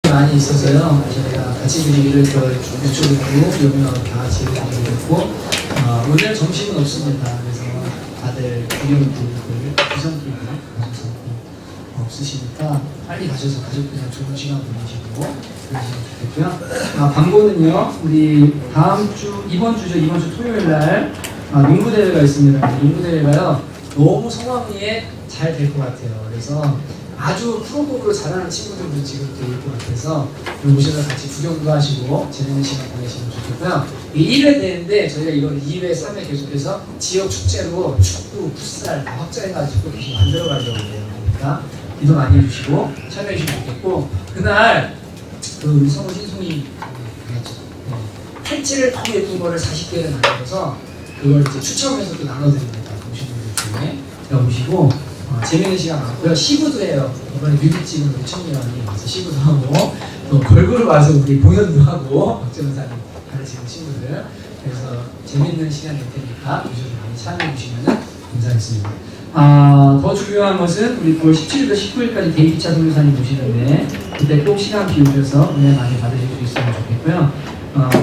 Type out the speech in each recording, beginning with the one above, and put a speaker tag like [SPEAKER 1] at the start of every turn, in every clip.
[SPEAKER 1] 많이 있어서요. 저희가 같이 그리기를 이쪽으로 여기랑 같이 그리기로 했고, 오늘 점심은 없습니다. 그래서 다들 구경꾼들, 구성꾼들 가셔서 없으시니까 빨리 가셔서 가족들이랑 좋은 시간 보내시고 그러시면 좋겠고요. 광고는요, 우리 이번 주 토요일 날 농구대회가 있습니다. 농구대회가요, 너무 성황리에 잘 될 것 같아요. 그래서 아주 프로급으로 잘하는 친구들도 지금 될 것 같아서 오셔서 같이 구경도 하시고 재밌는 시간 보내시면 좋겠고요. 1회 되는데 저희가 이걸 2회, 3회 계속해서 지역 축제로 축구, 풋살 다 확장해가지고 계속 만들어가려고 해요. 그러니까 기도 많이 해주시고 참여해주시면 좋겠고, 그날 우리 성우 신송이 팔찌를 너무 예쁜 거를 40개를 만들어서 그걸 이제 추첨해서 또 나눠드립니다. 오시는 분들 중에 오시고 재밌는 시간 많고요. 시구도 해요. 이번에 뮤비 찍은 우리 청년이 와서 시구도 하고, 또 걸그룹 와서 우리 공연도 하고, 박정사님 가르치는 친구들. 그래서 재밌는 시간 될 테니까 오셔서 많이 참여해 주시면 감사하겠습니다. 더 중요한 것은 우리 9월 17일부터 19일까지 데이비차 선교사님 오시는데 그때 꼭 시간 비우셔서 은혜 많이 받으실 수 있으면 좋겠고요.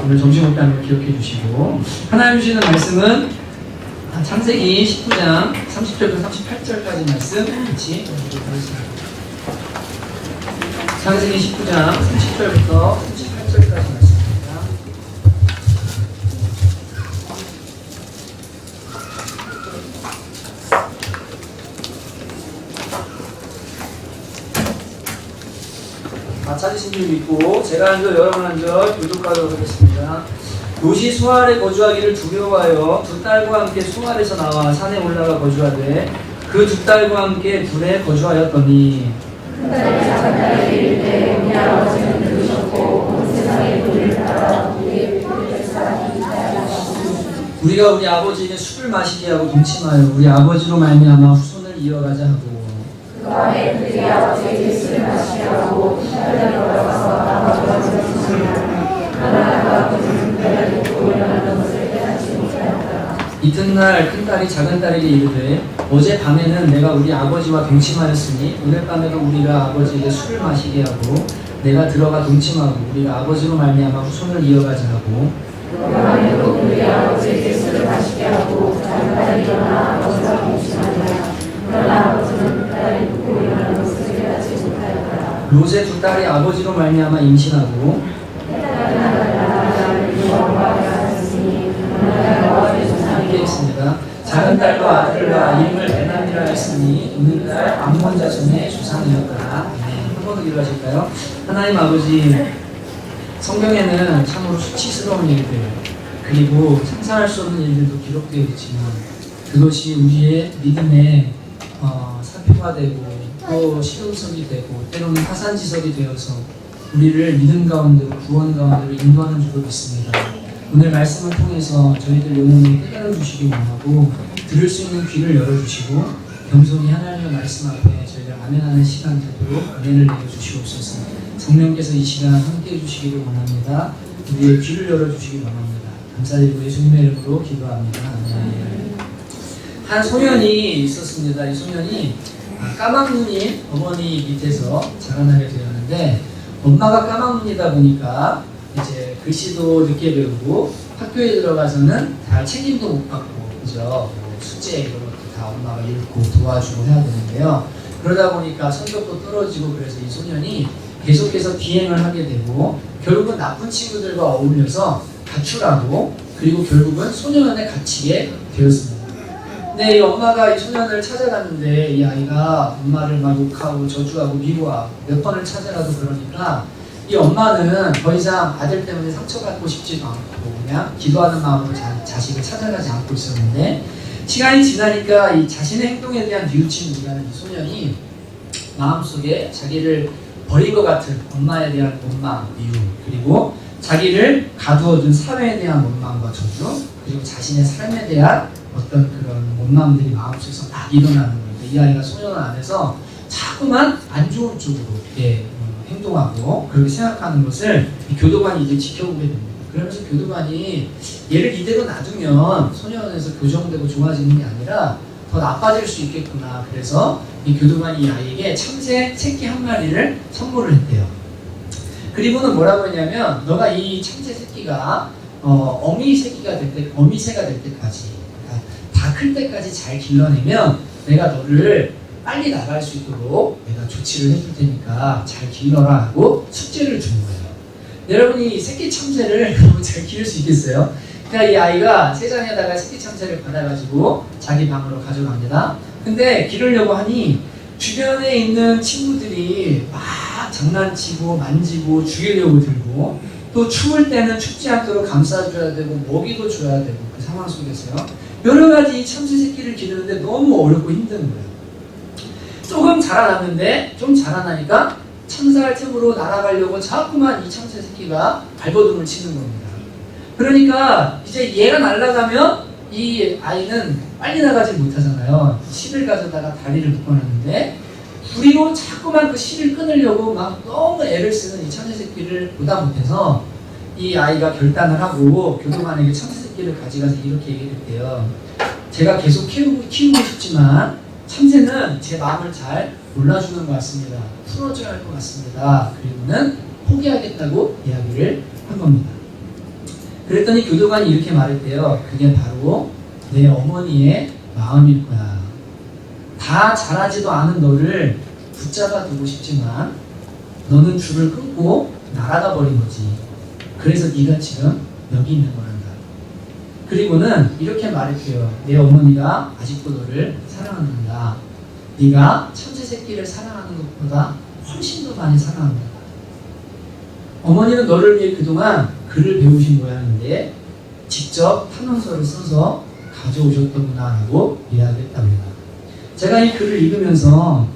[SPEAKER 1] 오늘 점심 먹다는 걸 기억해 주시고, 하나님 주시는 말씀은 창세기 19장 30절부터 38절까지 말씀 같이 보도록 하겠습니다. 창세기 19장 30절부터 38절까지 말씀입니다. 찾으신 줄 믿고 제가 한 절 여러분 한 절 교독하도록 하겠습니다. 롯이 수알에 거주하기를 두려워하여 두 딸과 함께 수알에서 나와 산에 올라가 거주하되 그 두 딸과 함께 불에 거주하였더니 큰 딸이 작은 딸에게 이르되 우리 아버지는 늙으셨고 온 세상의 불을 따라 우리가 우리 아버지에게 술을 마시게 하고 동침하여 우리 아버지로 말미암아 후손을 이어가자 하고, 그 밤에 그들이 아버지에게 술을 마시게 하고 딸을 걸어가서 아버지와 부르짖으며 하나가 그들은 배를 놓고 일어나는 것을 깨닫지 못하였다. 이튿날 큰딸이 작은딸에게 이르되 어제 밤에는 내가 우리 아버지와 동침하였으니 오늘 밤에도 우리가 아버지에게 술을 마시게 하고 내가 들어가 동침하고 우리가 아버지로 말미암아 후손을 이어가자 하고, 그 밤에도 우리 아버지에게 술을 마시게 하고 작은딸이 일어나 아버지와 동침하니라. 그러나 아버지는 딸이 눕고 일어나는 것을 깨닫지 못하였다. 롯의 두 딸이 아버지로 말미암아 임신하고 함께 있습니다. 작은 딸과 아들과 이름을 베나미라 했으니 오늘날 암몬 자손의 조상이었더라. 한 번 더 기도하실까요? 하나님 아버지, 성경에는 참으로 수치스러운 일들 그리고 상상할 수 없는 일들도 기록되어 있지만 그것이 우리의 믿음의 사표가 되고 또 실용성이 되고 때로는 화산지석이 되어서 우리를 믿음 가운데로 구원 가운데로 인도하는 줄로 믿습니다. 오늘 말씀을 통해서 저희들 영혼을 깨달아 주시기 원하고 들을 수 있는 귀를 열어주시고 겸손히 하나님의 말씀 앞에 저희를 아멘하는 시간 되도록 은혜를 내려주시옵소서. 성령께서 이 시간 함께해 주시기를 원합니다. 우리의 귀를 열어주시기 원합니다. 감사드리고 예수님의 이름으로 기도합니다. 한 소년이 있었습니다. 이 소년이 까막눈인 어머니 밑에서 자라나게 되었는데, 엄마가 까막눈이다 보니까 이제 글씨도 늦게 배우고 학교에 들어가서는 잘 책임도 못 받고, 그죠? 숙제 이런 것도 다 엄마가 읽고 도와주고 해야 되는데요. 그러다 보니까 성격도 떨어지고, 그래서 이 소년이 계속해서 비행을 하게 되고 결국은 나쁜 친구들과 어울려서 가출하고 그리고 결국은 소년원에 갇히게 되었습니다. 근데 이 엄마가 이 소년을 찾아갔는데 이 아이가 엄마를 막 욕하고 저주하고 미워하고 몇 번을 찾아가도 그러니까 이 엄마는 더 이상 아들 때문에 상처받고 싶지도 않고 그냥 기도하는 마음으로 자식을 찾아가지 않고 있었는데, 시간이 지나니까 이 자신의 행동에 대한 뉘우침을 일하는 이 소년이 마음속에 자기를 버린 것 같은 엄마에 대한 원망, 미움, 그리고 자기를 가두어둔 사회에 대한 원망과 저주, 그리고 자신의 삶에 대한 어떤 그런 원망들이 마음속에서 막 일어나는 거예요. 이 아이가 소년 안에서 자꾸만 안 좋은 쪽으로 행동하고 그렇게 생각하는 것을 이 교도관이 이제 지켜보게 됩니다. 그러면서 교도관이 얘를 이대로 놔두면 소년원에서 교정되고 좋아지는 게 아니라 더 나빠질 수 있겠구나. 그래서 이 교도관이 이 아이에게 참새 새끼 한 마리를 선물을 했대요. 그리고는 뭐라고 했냐면 너가 이 참새 새끼가 어미새가 될 때까지 다 클 때까지 잘 길러내면 내가 너를 빨리 나갈 수 있도록 내가 조치를 해줄 테니까 잘 길러라 하고 숙제를 준 거예요. 여러분이 새끼 참새를 잘 기를 수 있겠어요? 그러니까 이 아이가 세상에다가 새끼 참새를 받아가지고 자기 방으로 가져갑니다. 근데 기르려고 하니 주변에 있는 친구들이 막 장난치고 만지고 죽이려고 들고 또 추울 때는 춥지 않도록 감싸줘야 되고 먹이도 줘야 되고 그 상황 속에서요. 여러 가지 이 참새 새끼를 기르는데 너무 어렵고 힘든 거예요. 조금 자라났는데 좀 자라나니까 참사할 틈으로 날아가려고 자꾸만 이 참새 새끼가 발버둥을 치는 겁니다. 그러니까 이제 얘가 날아가면 이 아이는 빨리 나가지 못하잖아요. 실을 가져다가 다리를 묶어놨는데 부리로 자꾸만 그 실을 끊으려고 막 너무 애를 쓰는 이 참새 새끼를 보다 못해서 이 아이가 결단을 하고 교도관에게 참새 새끼를 가져가서 이렇게 얘기했대요. 제가 계속 키우고 싶지만 참새는 제 마음을 잘 몰라주는 것 같습니다. 풀어줘야 할 것 같습니다. 그리고는 포기하겠다고 이야기를 한 겁니다. 그랬더니 교도관이 이렇게 말했대요. 그게 바로 내 어머니의 마음일 거야. 다 자라지도 않은 너를 붙잡아 두고 싶지만 너는 줄을 끊고 날아가 버린 거지. 그래서 네가 지금 여기 있는 거란다. 그리고는 이렇게 말했대요. 내 어머니가 아직도 너를 사랑한다. 네가 참새 새끼를 사랑하는 것보다 훨씬 더 많이 사랑한다. 어머니는 너를 위해 그동안 글을 배우신 모양인데 직접 탐험서를 써서 가져오셨더구나 라고 이야기했답니다. 제가 이 글을 읽으면서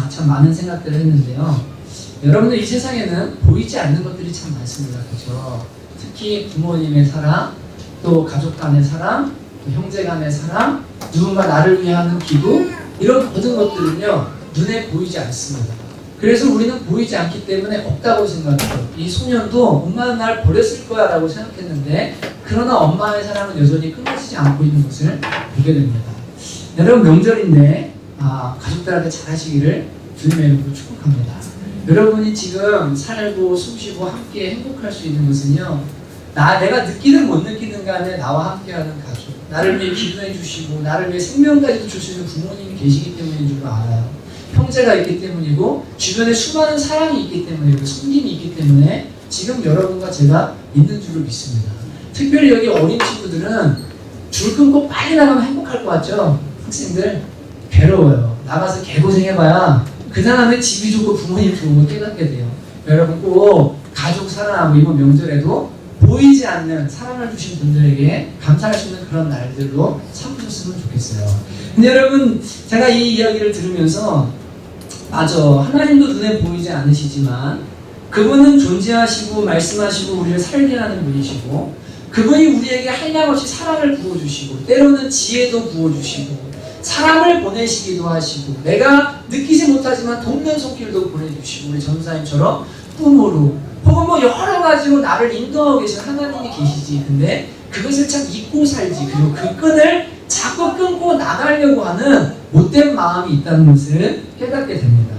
[SPEAKER 1] 참 많은 생각들을 했는데요. 여러분들 이 세상에는 보이지 않는 것들이 참 많습니다. 그렇죠? 특히 부모님의 사랑, 또 가족 간의 사랑, 또 형제 간의 사랑, 누군가 나를 위해 하는 기도, 이런 모든 것들은요 눈에 보이지 않습니다. 그래서 우리는 보이지 않기 때문에 없다고 생각해요. 이 소년도 엄마는 날 버렸을 거야 라고 생각했는데 그러나 엄마의 사랑은 여전히 끊어지지 않고 있는 것을 보게 됩니다. 여러분 명절인데 가족들한테 잘하시기를 주님의 이름으로 축복합니다. 여러분이 지금 살고 숨쉬고 함께 행복할 수 있는 것은요 내가 느끼든 못 느끼든 간에 나와 함께하는 가족, 나를 위해 기도해 주시고 나를 위해 생명까지도 줄 수 있는 부모님이 계시기 때문인 줄 알아요. 형제가 있기 때문이고 주변에 수많은 사랑이 있기 때문이고 섬김이 있기 때문에 지금 여러분과 제가 있는 줄을 믿습니다. 특별히 여기 어린 친구들은 줄 끊고 빨리 나가면 행복할 것 같죠? 학생들 괴로워요. 나가서 개고생해봐야 그 다음에 집이 좋고 부모님 좋은 거 깨닫게 돼요. 여러분 꼭 가족 사랑하고 이번 명절에도 보이지 않는 사랑을 주신 분들에게 감사할 수 있는 그런 날들로 삼으셨으면 좋겠어요. 근데 여러분 제가 이 이야기를 들으면서 맞아, 하나님도 눈에 보이지 않으시지만 그분은 존재하시고 말씀하시고 우리를 살게 하는 분이시고 그분이 우리에게 한량없이 사랑을 부어주시고 때로는 지혜도 부어주시고 사람을 보내시기도 하시고 내가 느끼지 못하지만 돕는 손길도 보내주시고 우리 전사님처럼 꿈으로 혹은 뭐 여러 가지로 나를 인도하고 계신 하나님이 계시지. 근데 그것을 참 잊고 살지. 그리고 그 끈을 자꾸 끊고 나가려고 하는 못된 마음이 있다는 것을 깨닫게 됩니다.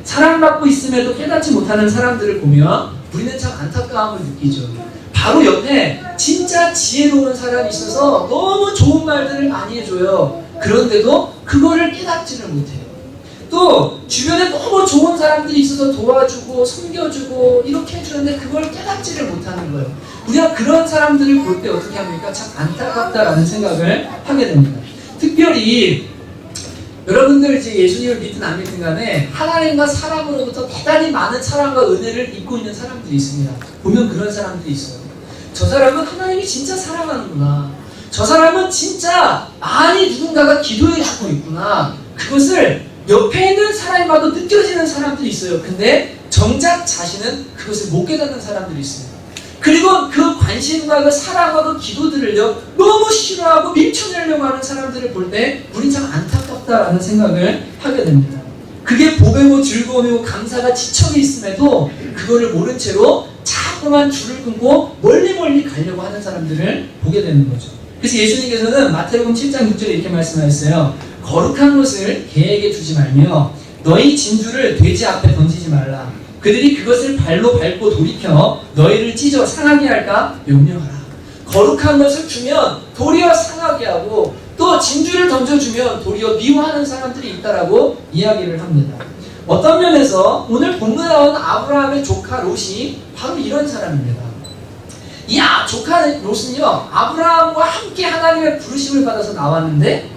[SPEAKER 1] 사랑받고 있음에도 깨닫지 못하는 사람들을 보면 우리는 참 안타까움을 느끼죠. 바로 옆에 진짜 지혜로운 사람이 있어서 너무 좋은 말들을 많이 해줘요. 그런데도 그거를 깨닫지를 못해요. 또 주변에 너무 좋은 사람들이 있어서 도와주고 섬겨주고 이렇게 해주는데 그걸 깨닫지를 못하는 거예요. 우리가 그런 사람들을 볼 때 어떻게 합니까? 참 안타깝다라는 생각을 하게 됩니다. 특별히 여러분들 이제 예수님을 믿든 안 믿든 간에 하나님과 사람으로부터 대단히 많은 사랑과 은혜를 입고 있는 사람들이 있습니다. 보면 그런 사람들이 있어요. 저 사람은 하나님이 진짜 사랑하는구나. 저 사람은 진짜 많이 누군가가 기도해주고 있구나. 그것을 옆에 있는 사람이 봐도 느껴지는 사람들이 있어요. 근데 정작 자신은 그것을 못 깨닫는 사람들이 있습니다. 그리고 그 관심과 그 사랑과 그 기도들을요 너무 싫어하고 밀쳐내려고 하는 사람들을 볼 때 우린 참 안타깝다라는 생각을 하게 됩니다. 그게 복이고 즐거움이고 감사가 지척이 있음에도 그거를 모른 채로 자꾸만 줄을 끊고 멀리 가려고 하는 사람들을 보게 되는 거죠. 그래서 예수님께서는 마태복음 7장 6절에 이렇게 말씀하셨어요. 거룩한 것을 개에게 주지 말며 너희 진주를 돼지 앞에 던지지 말라. 그들이 그것을 발로 밟고 돌이켜 너희를 찢어 상하게 할까 명령하라. 거룩한 것을 주면 도리어 상하게 하고 또 진주를 던져주면 도리어 미워하는 사람들이 있다라고 이야기를 합니다. 어떤 면에서 오늘 본문에 나온 아브라함의 조카 롯이 바로 이런 사람입니다. 이 조카 롯은요, 아브라함과 함께 하나님의 부르심을 받아서 나왔는데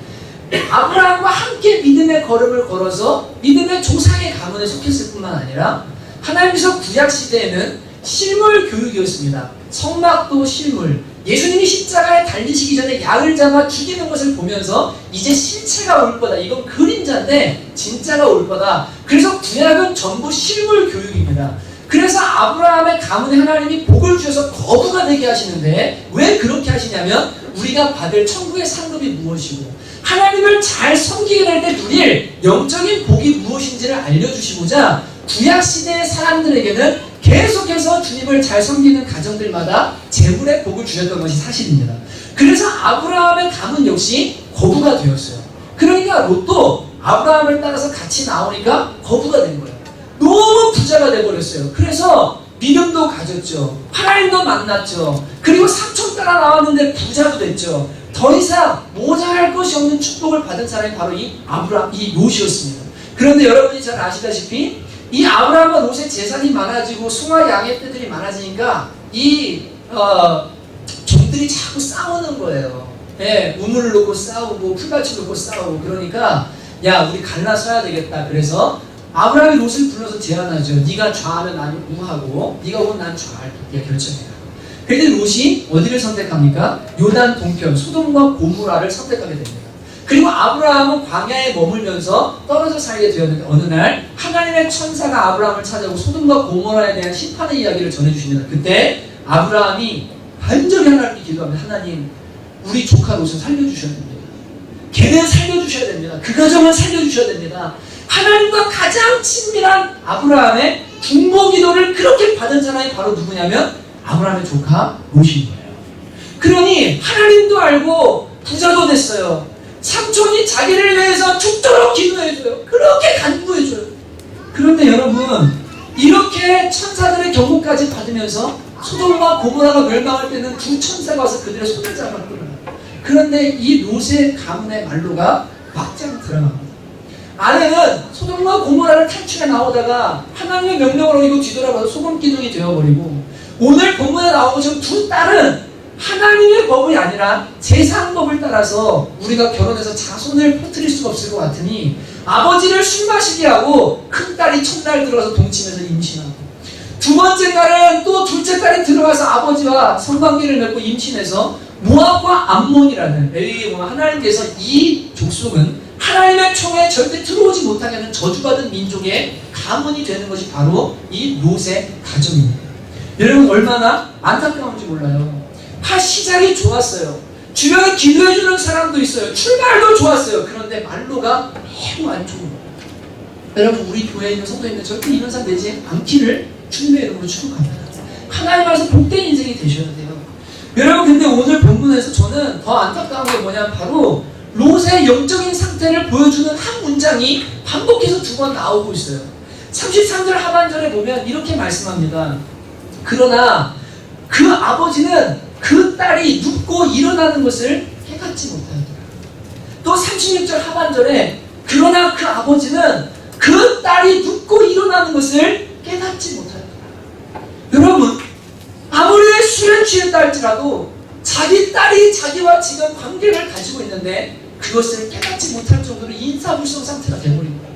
[SPEAKER 1] 아브라함과 함께 믿음의 걸음을 걸어서 믿음의 조상의 가문에 속했을 뿐만 아니라 하나님께서 구약시대에는 실물 교육이었습니다. 성막도 실물, 예수님이 십자가에 달리시기 전에 양을 잡아 죽이는 것을 보면서 이제 실체가 올 거다. 이건 그림자인데 진짜가 올 거다. 그래서 구약은 전부 실물 교육입니다. 그래서 아브라함의 가문에 하나님이 복을 주셔서 거부가 되게 하시는데 왜 그렇게 하시냐면 우리가 받을 천국의 상급이 무엇이고 하나님을 잘 섬기게 될 때 누릴 영적인 복이 무엇인지를 알려주시고자 구약시대의 사람들에게는 계속해서 주님을 잘 섬기는 가정들마다 재물의 복을 주셨던 것이 사실입니다. 그래서 아브라함의 가문 역시 거부가 되었어요. 그러니까 롯도 아브라함을 따라서 같이 나오니까 거부가 된 거예요. 너무 부자가 돼버렸어요. 그래서 믿음도 가졌죠. 하나님도 만났죠. 그리고 삼촌 따라 나왔는데 부자도 됐죠. 더 이상 모자랄 것이 없는 축복을 받은 사람이 바로 이 롯이었습니다. 그런데 여러분이 잘 아시다시피 이 아브라함과 롯의 재산이 많아지고 소와 양의 떼들이 많아지니까 이 종들이 자꾸 싸우는 거예요. 예, 우물을 놓고 싸우고 풀밭을 놓고 싸우고 그러니까 야 우리 갈라서야 되겠다. 그래서 아브라함이 롯을 불러서 제안하죠. 네가 좌하면 나는 우하고 네가 오면 난 좌할 네가 결정해라. 그런데 롯이 어디를 선택합니까? 요단 동편 소돔과 고모라를 선택하게 됩니다. 그리고 아브라함은 광야에 머물면서 떨어져 살게 되었는데 어느 날 하나님의 천사가 아브라함을 찾아오고 소돔과 고모라에 대한 심판의 이야기를 전해주십니다. 그때 아브라함이 간절히 하나님께 기도합니다. 하나님 우리 조카 롯을 살려주셔야 됩니다. 걔는 살려주셔야 됩니다. 그 가정은 살려주셔야 됩니다. 하나님과 가장 친밀한 아브라함의 중보 기도를 그렇게 받은 사람이 바로 누구냐면 아브라함의 조카 롯인 거예요. 그러니 하나님도 알고 부자도 됐어요. 삼촌이 자기를 위해서 죽도록 기도해줘요. 그렇게 간구해줘요. 그런데 여러분 이렇게 천사들의 경고까지 받으면서 소돔과 고모라가 멸망할 때는 두 천사가 와서 그들의 손을 잡았거든요. 그런데 이 롯의 가문의 말로가 막장 드러납니다. 아내는 소돔과 고모라를 탈출해 나오다가 하나님의 명령을 어기고 뒤돌아봐서 소금기둥이 되어버리고 오늘 본문에 나오고 지금 두 딸은 하나님의 법이 아니라 세상법을 따라서 우리가 결혼해서 자손을 퍼뜨릴 수가 없을 것 같으니 아버지를 술 마시게 하고 큰딸이 첫날 들어가서 동침해서 임신하고 두 번째 딸은 또 둘째 딸이 들어가서 아버지와 성관계를 맺고 임신해서 모압과 암몬이라는 레위기에 보면 하나님께서 이 족속은 하나님의 총에 절대 들어오지 못하게 하는 저주받은 민족의 가문이 되는 것이 바로 이 롯의 가정입니다. 여러분 얼마나 안타까운지 몰라요. 시작이 좋았어요. 주변에 기도해주는 사람도 있어요. 출발도 좋았어요. 그런데 말로가 매우 안 좋은 거예요. 여러분 우리 교회에 있는 성도님들 절대 이런 사람 되지 않기를 주님의 이름으로 축복합니다. 하나님 안에서 복된 인생이 되셔야 돼요. 여러분 근데 오늘 본문에서 저는 더 안타까운 게 뭐냐면 바로 롯의 영적인 상태를 보여주는 한 문장이 반복해서 두 번 나오고 있어요. 33절 하반절에 보면 이렇게 말씀합니다. 그러나 그 아버지는 그 딸이 눕고 일어나는 것을 깨닫지 못하더라. 또 36절 하반절에 그러나 그 아버지는 그 딸이 눕고 일어나는 것을 깨닫지 못하더라. 여러분 아무리 술에 취했다 할지라도 자기 딸이 자기와 지금 관계를 가지고 있는데 그것을 깨닫지 못할 정도로 인사불성 상태가 되어버린 거예요.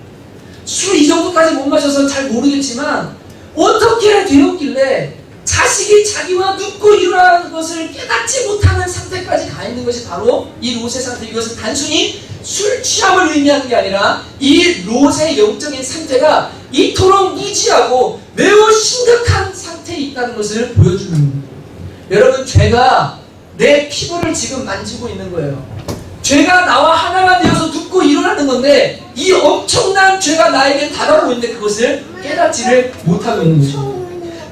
[SPEAKER 1] 술 이 정도까지 못 마셔서 잘 모르겠지만 어떻게 되었길래 자식이 자기와 눕고 일어나는 것을 깨닫지 못하는 상태까지 가 있는 것이 바로 이 롯의 상태. 이것은 단순히 술 취함을 의미하는 게 아니라 이 롯의 영적인 상태가 이토록 무지하고 매우 심각한 상태에 있다는 것을 보여주는 겁니다. 여러분 죄가 내 피부를 지금 만지고 있는 거예요. 죄가 나와 하나가 되어서 눕고 일어나는 건데 이 엄청난 죄가 나에게 다가오고 있는데 그것을 깨닫지를 못하고 있는 거죠.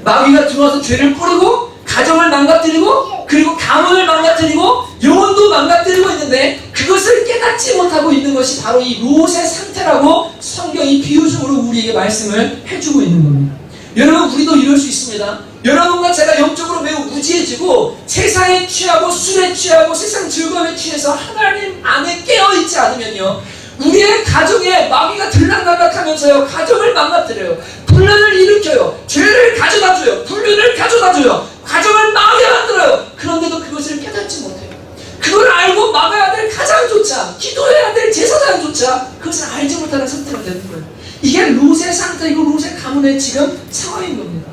[SPEAKER 1] 마귀가 들어와서 죄를 뿌리고 가정을 망가뜨리고 그리고 가문을 망가뜨리고 영혼도 망가뜨리고 있는데 그것을 깨닫지 못하고 있는 것이 바로 이 롯의 상태라고 성경이 비유적으로 우리에게 말씀을 해주고 있는 겁니다. 여러분 우리도 이럴 수 있습니다. 여러분과 제가 영적으로 매우 무지해지고 세상에 취하고 술에 취하고 세상 즐거움에 취해서 하나님 안에 깨어있지 않으면요, 우리의 가정에 마귀가 들락날락하면서요 가정을 망가뜨려요. 분란을 일으켜요. 죄를 가져다줘요. 불륜을 가져다줘요. 가정을 망하게 만들어요. 그런데도 그것을 깨닫지 못해요. 그걸 알고 막아야 될 가장조차, 기도해야 될 제사장조차 그것을 알지 못하는 상태가 되는 거예요. 이게 롯의 상태이고 롯의 가문의 지금 상황인 겁니다.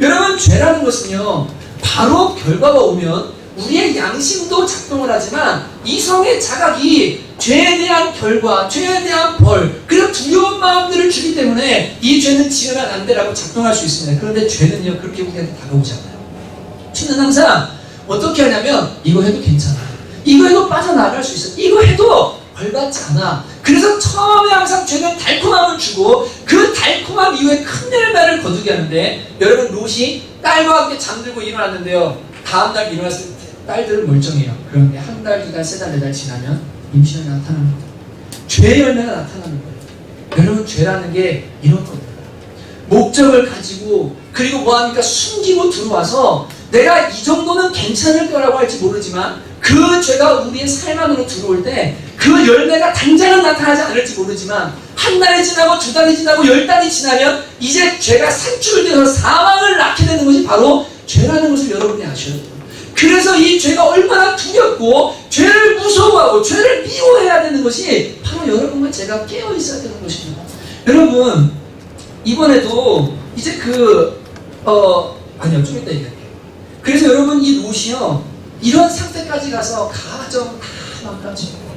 [SPEAKER 1] 여러분, 죄라는 것은요 바로 결과가 오면 우리의 양심도 작동을 하지만 이성의 자각이 죄에 대한 결과, 죄에 대한 벌, 그런 두려운 마음들을 주기 때문에 이 죄는 지으면 안 돼라고 작동할 수 있습니다. 그런데 죄는요 그렇게 우리한테 다가오지 않아요. 죄는 항상 어떻게 하냐면 이거 해도 괜찮아, 이거 해도 빠져나갈 수 있어, 이거 해도 벌받지 않아. 그래서 처음에 항상 죄는 달콤함을 주고 그 달콤함 이후에 큰 열매를 거두게 하는데, 여러분 롯이 딸과 함께 잠들고 일어났는데요, 다음날 일어났을 때 딸들은 멀쩡해요. 그런데 한 달, 두 달, 세 달, 네 달 지나면 임신이 나타납니다. 죄의 열매가 나타나는 거예요. 여러분, 죄라는 게 이런 겁니다. 목적을 가지고, 그리고 뭐합니까? 숨기고 들어와서 내가 이 정도는 괜찮을 거라고 할지 모르지만 그 죄가 우리의 삶 안으로 들어올 때 그 열매가 당장은 나타나지 않을지 모르지만 한 달이 지나고 두 달이 지나고 10달이 지나면 이제 죄가 산출되어서 사망을 낳게 되는 것이 바로 죄라는 것을 여러분이 아셔야 돼요. 그래서 이 죄가 얼마나 두렵고 죄를 무서워하고 죄를 미워해야 되는 것이 바로 여러분과 제가 깨어 있어야 되는 것입니다. 여러분, 이번에도 이제 아니요, 좀 이따 얘기할게요. 그래서 여러분, 이 롯이요 이런 상태까지 가서 가정 다 망가지고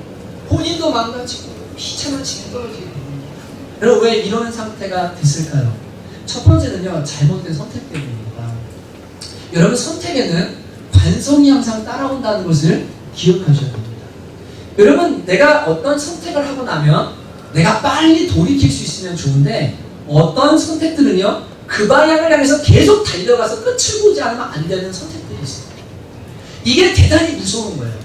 [SPEAKER 1] 본인도 망가지고 비참한 지경에 떨어지게 됩니다. 여러분, 왜 이런 상태가 됐을까요? 첫 번째는요 잘못된 선택 때문입니다. 여러분, 선택에는 관성이 항상 따라온다는 것을 기억하셔야 됩니다. 여러분, 내가 어떤 선택을 하고 나면 내가 빨리 돌이킬 수 있으면 좋은데, 어떤 선택들은요 그 방향을 향해서 계속 달려가서 끝을 보지 않으면 안 되는 선택들이 있어요. 이게 대단히 무서운 거예요.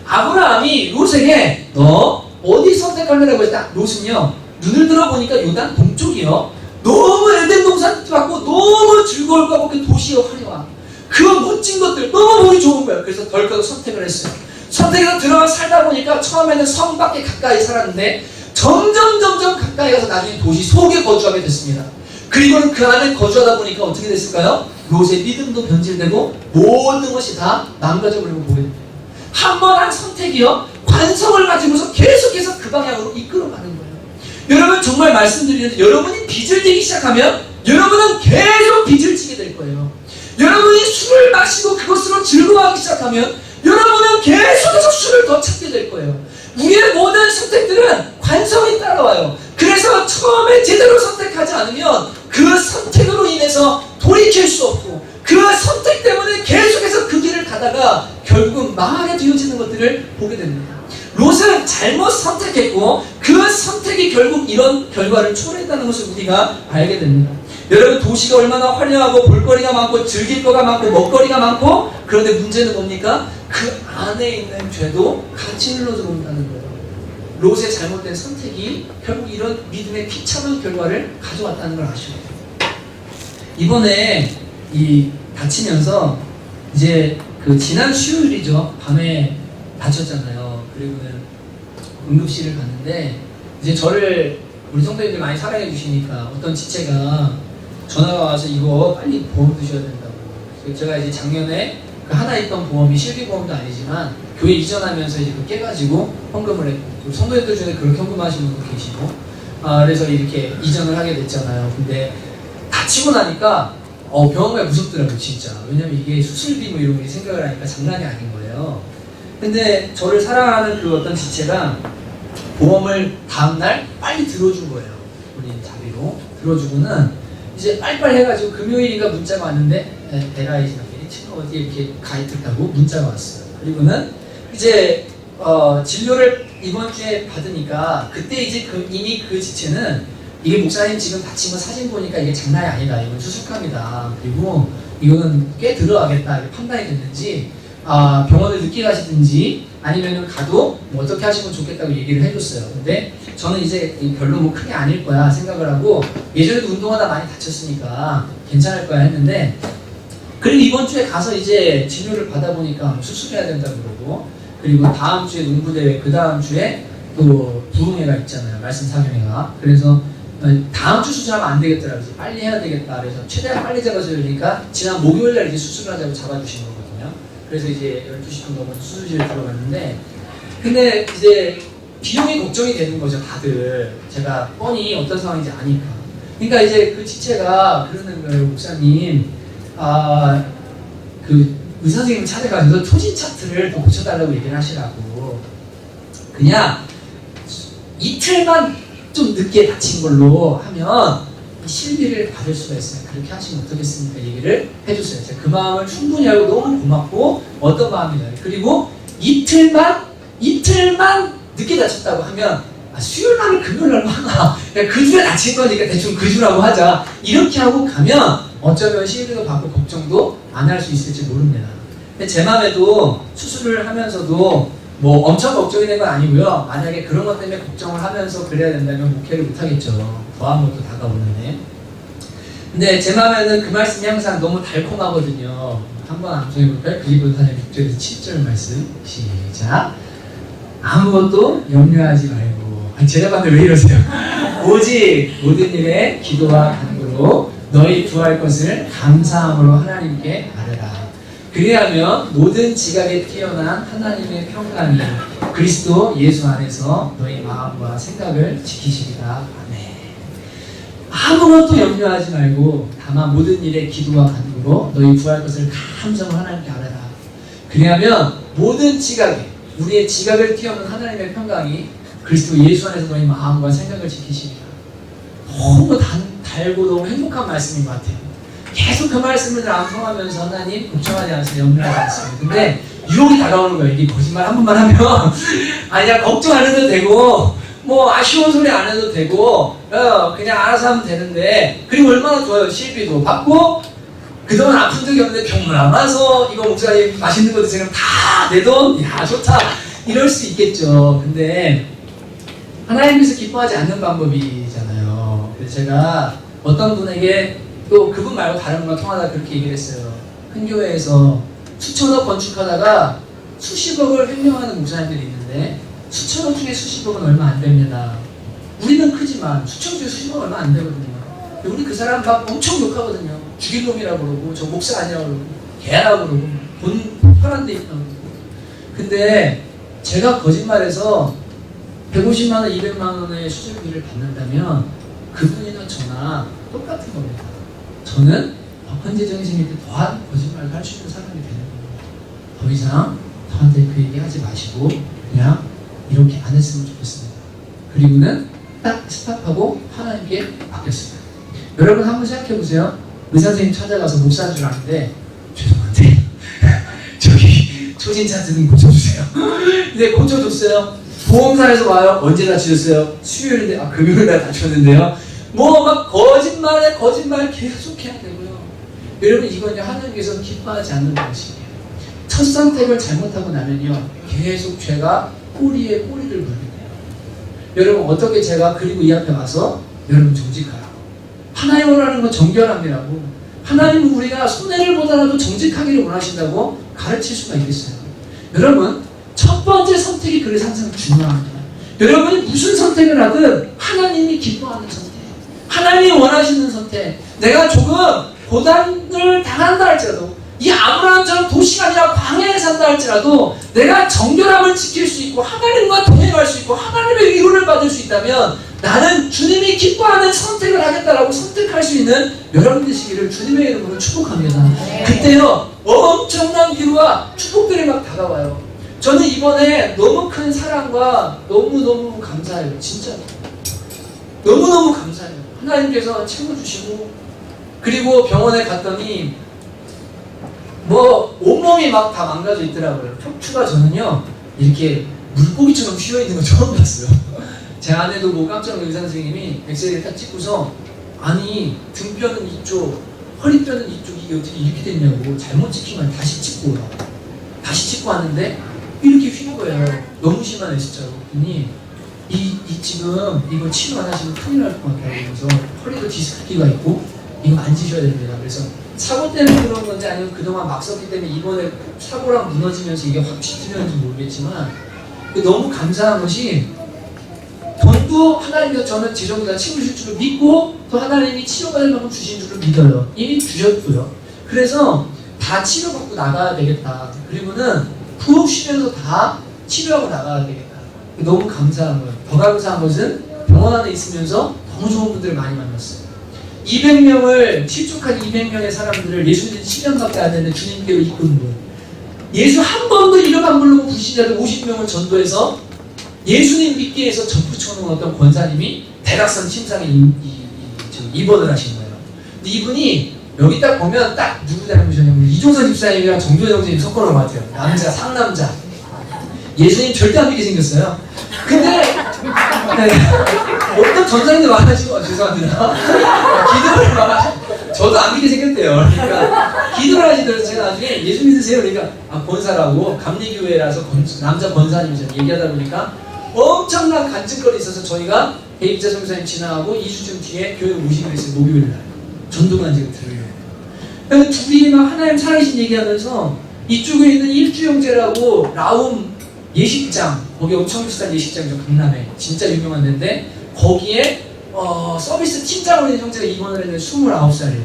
[SPEAKER 1] 아브라함이 롯에게 너 어디 선택하려고 했다. 롯은요 눈을 들어보니까 요단 동쪽이요 너무 에덴 동산 같고 너무 즐거울 것 같고 그 도시의 화려함, 그 멋진 것들 너무 보기 좋은 거예요. 그래서 덜컥 선택을 했어요. 선택해서 들어가 살다 보니까 처음에는 성 밖에 가까이 살았는데 점점 가까이 가서 나중에 도시 속에 거주하게 됐습니다. 그리고는 그 안에 거주하다 보니까 어떻게 됐을까요? 롯의 믿음도 변질되고 모든 것이 다 망가져 버리고 보게 됩니다. 한 번 한 선택이요 관성을 가지고서 계속해서 그 방향으로 이끌어가는 거예요. 여러분, 정말 말씀드리는데 여러분이 빚을 지기 시작하면 여러분은 계속 빚을 지게 될 거예요. 여러분이 술을 마시고 그것으로 즐거워하기 시작하면 여러분은 계속해서 술을 더 찾게 될 거예요. 우리의 모든 선택들은 관성이 따라와요. 그래서 처음에 제대로 선택하지 않으면 그 선택으로 인해서 돌이킬 수 없고 그 선택 때문에 계속해서 그 길을 가다가 결국 망하게 되어지는 것들을 보게 됩니다. 롯은 잘못 선택했고 그 선택이 결국 이런 결과를 초래했다는 것을 우리가 알게 됩니다. 여러분, 도시가 얼마나 화려하고 볼거리가 많고 즐길 거가 많고 먹거리가 많고, 그런데 문제는 뭡니까? 그 안에 있는 죄도 같이 흘러 들어온다는 거예요. 롯의 잘못된 선택이 결국 이런 믿음의 비참한 결과를 가져왔다는 걸 아셔야 돼요. 이번에 이 다치면서 이제 그 지난 수요일이죠. 밤에 다쳤잖아요. 그리고는 응급실을 갔는데 이제 저를 우리 성도님들 많이 사랑해 주시니까 어떤 지체가 전화가 와서 이거 빨리 보험 드셔야 된다고. 그래서 제가 이제 작년에 그 하나 있던 보험이 실비보험도 아니지만 교회 이전하면서 이제 그 깨가지고 헌금을 했고, 성도님들 중에 그렇게 헌금하시는 분도 계시고, 그래서 이렇게 이전을 하게 됐잖아요. 근데 다치고 나니까 병원 가기 무섭더라고요, 진짜. 왜냐면 이게 수술비 뭐 이런 게 생각을 하니까 장난이 아닌 거예요. 근데 저를 사랑하는 그 어떤 지체가 보험을 다음날 빨리 들어준 거예요. 본인 자비로 들어주고는 이제 빨리빨리 해가지고 금요일인가 문자가 왔는데 에라이즈나 지금 어디에 이렇게 가입했다고 문자가 왔어요. 그리고는 이제 진료를 이번 주에 받으니까 그때 이제 이미 그 지체는 이게 목사님 지금 다친 거 사진 보니까 이게 장난이 아니다. 이건 수술감이다. 그리고 이거는 꽤 들어가겠다. 이렇게 판단이 됐는지 병원을 늦게 가시든지 아니면 가도 뭐 어떻게 하시면 좋겠다고 얘기를 해줬어요. 근데 저는 이제 별로 뭐 크게 아닐 거야 생각을 하고 예전에도 운동하다 많이 다쳤으니까 괜찮을 거야 했는데 그리고 이번 주에 가서 이제 진료를 받아보니까 수술해야 된다고 그러고 그리고 다음 주에 농구대회 그 다음 주에 또 부흥회가 있잖아요. 말씀 사경회가. 그래서 다음 주 수술하면 안 되겠더라고요. 그래서 빨리 해야 되겠다. 그래서 최대한 빨리 잡아줘야 되니까 지난 목요일날 이제 수술을 하자고 잡아주신 거거든요. 그래서 이제 12시 좀 넘어서 수술실에 들어갔는데 근데 이제 비용이 걱정이 되는 거죠. 다들 제가 뻔히 어떤 상황인지 아니까. 그러니까 이제 그 지체가 그러는 거예요. 목사님 그 의사 선생님 찾아가셔서 초진 차트를 더 고쳐달라고 얘기를 하시라고. 그냥 이틀만 좀 늦게 다친 걸로 하면 실비를 받을 수가 있어요. 그렇게 하시면 어떻겠습니까? 얘기를 해줬어요. 제가 그 마음을 충분히 알고 너무 고맙고 어떤 마음이냐. 그리고 이틀만 늦게 다쳤다고 하면 수요일날 금요일날 하나 그 주에 다친 거니까 대충 그 주라고 하자. 이렇게 하고 가면 어쩌면 실비도 받고 걱정도 안 할 수 있을지 모릅니다. 근데 제 마음에도 수술을 하면서도 뭐 엄청 걱정이 된 건 아니고요. 만약에 그런 것 때문에 걱정을 하면서 그래야 된다면 목회를 못하겠죠. 더한 것도 다가오는데. 근데 제 마음에는 그 말씀이 항상 너무 달콤하거든요. 한번 암송해볼까요? 빌립보서 4장 6절에서 7절 말씀 시작. 아무것도 염려하지 말고 제가 봤는데 왜 이러세요? 오직 모든 일에 기도와 간구로 너희 구할 것을 감사함으로 하나님께 아뢰라. 그리하면 모든 지각에 태어난 하나님의 평강이 그리스도 예수 안에서 너희 마음과 생각을 지키시리라. 아멘. 아무것도 염려하지 말고 다만 모든 일에 기도와 간구로 너희 구할 것을 감사함으로 하나님께 아뢰라. 그리하면 모든 지각에 우리의 지각을 태우는 하나님의 평강이 그리스도 예수 안에서 너희 마음과 생각을 지키시리라. 너무 달고 너무 행복한 말씀인 것 같아요. 계속 그 말씀을 암송하면서 하나님 걱정하지 않으세요. 염려하지 않으세요. 근데 유혹이 다가오는 거예요. 이게 거짓말 한 번만 하면 아니야 걱정 안 해도 되고 뭐 아쉬운 소리 안 해도 되고 그냥 알아서 하면 되는데 그리고 얼마나 좋아요. 실비도 받고 그동안 아픈 적이 없는데 병 남아서 이거 목사님 맛있는 것도 지금 다 내 돈? 야 좋다 이럴 수 있겠죠. 근데 하나님께서 기뻐하지 않는 방법이잖아요. 그래서 제가 어떤 분에게 또 그분 말고 다른 분과 통하다 그렇게 얘기를 했어요. 큰 교회에서 수천억 건축하다가 수십억을 횡령하는 목사님들이 있는데 수천억 중에 수십억은 얼마 안 됩니다. 우리는 크지만 수천 중에 수십억 얼마 안 되거든요. 우리 그 사람 막 엄청 욕하거든요. 죽일 놈이라고 그러고 저 목사 아니라고 그러고 개라고 그러고 돈 편한 데 있다고 그러고. 근데 제가 거짓말해서 150만 원, 200만 원의 수술비를 받는다면 그분이나 저나 똑같은 겁니다. 저는 헌재적인 생일 때 더한 거짓말을 할 수 있는 사람이 되는 겁니다. 더 이상 저한테 그 얘기 하지 마시고 그냥 이렇게 안 했으면 좋겠습니다. 그리고는 딱 스탑하고 하나님께 맡겼습니다. 여러분 한번 생각해 보세요. 의사 선생님 찾아가서 목사인 줄 아는데 죄송한데 저기 초진 차트는 고쳐주세요. 근데 고쳐줬어요. 보험사에서 와요. 언제 다치셨어요? 수요일인데 금요일날 다쳤는데요. 뭐 막 거짓말 계속 해야 되고요. 여러분 이건 하나님께서 기뻐하지 않는 방식이에요. 첫 선택을 잘못하고 나면요 계속 죄가 꼬리에 꼬리를 물게 돼요. 여러분 어떻게 제가 그리고 이 앞에 와서 여러분 정직하라고 하나님 원하는 건 정결함이라고 하나님은 우리가 손해를 보더라도 정직하기를 원하신다고 가르칠 수가 있겠어요. 여러분 첫 번째 선택이 그래서 항상 중요합니다. 여러분이 무슨 선택을 하든 하나님이 기뻐하는 선택, 하나님이 원하시는 선택. 내가 조금 고단을 당한다 할지라도 이 아브라함처럼 도시가 아니라 광야에 산다 할지라도 내가 정결함을 지킬 수 있고 하나님과 동행할 수 있고 하나님의 위로를 받을 수 있다면 나는 주님이 기뻐하는 선택을 하겠다라고 선택할 수 있는 여러분 되시기를 주님의 이름으로 축복합니다. 그때요 엄청난 위로와 축복들이 막 다가와요. 저는 이번에 너무 큰 사랑과 너무너무 감사해요. 진짜 너무너무 감사해요. 하나님께서 채워주시고 그리고 병원에 갔더니 뭐 온몸이 막 다 망가져 있더라고요. 척추가 저는요 이렇게 물고기처럼 휘어있는 거 처음 봤어요. 제 아내도 뭐 깜짝 놀란 의사 선생님이 엑스레이를 딱 찍고서 아니 등뼈는 이쪽 허리뼈는 이쪽 이게 어떻게 이렇게 됐냐고 잘못 찍힌 걸 다시 찍고 다시 씻고 왔는데 이렇게 휜 거예요. 너무 심하네 진짜로. 그랬더니 지금 이거 치료 안 하시면 큰일 날 것 같아요. 그래서 허리도 디스크가 있고 이거 만지셔야 됩니다. 그래서 사고 때문에 그런 건지 아니면 그동안 막 썼기 때문에 이번에 사고랑 무너지면서 이게 확 짙으는지 모르겠지만 너무 감사한 것이 돈도 하나님께서 저는 제 전부 다 치우실 줄을 믿고 또 하나님이 치료받을 만큼 주신 줄을 믿어요. 이미 주셨고요. 그래서 다 치료받고 나가야 되겠다. 그리고는 푹 쉬면서 다 치료하고 나가야 되겠다. 너무 감사한 거예요. 더 감사한 것은 병원 안에 있으면서 너무 좋은 분들을 많이 만났어요. 200명을 실족한 200명의 사람들을 예수님 7년밖에 안 됐는데 주님께로 이끈 분. 예수 한 번도 이름 안 부르고 불신자들 50명을 전도해서 예수님 믿기 위해서 접붙여놓은 어떤 권사님이 대각선 침상에 입원을 하신 거예요. 근데 이분이 여기 딱 보면 딱 누구 닮으셨냐면 이종선 집사님이랑 정조영 선생님 섞어놓은 것 같아요. 남자, 상남자. 예수님 절대 안 믿게 생겼어요. 근데 네, 어떤 전사님들 많아지고 죄송합니다. 기도를 많아지고 저도 안 믿게 생겼대요. 그러니까 기도를 하시더라고요. 제가 나중에 예수 믿으세요. 그러니까 권사라고 감리교회라서 남자 권사님이죠. 얘기하다 보니까 엄청난 간증거리 있어서 저희가 대입자 선교사님 지나가고 2주쯤 뒤에 교회 모시기로 했어요. 목요일날 전도간증을 들으려고. 그래서 둘이 막 하나님 살아계신 얘기하면서 이쪽에 있는 일주형제라고 라움 예식장, 거기 엄청 비싼 예식장이죠. 강남에 진짜 유명한 데인데 거기에 서비스 팀장으로 있는 형제가 입원을 했는데 29살이에요.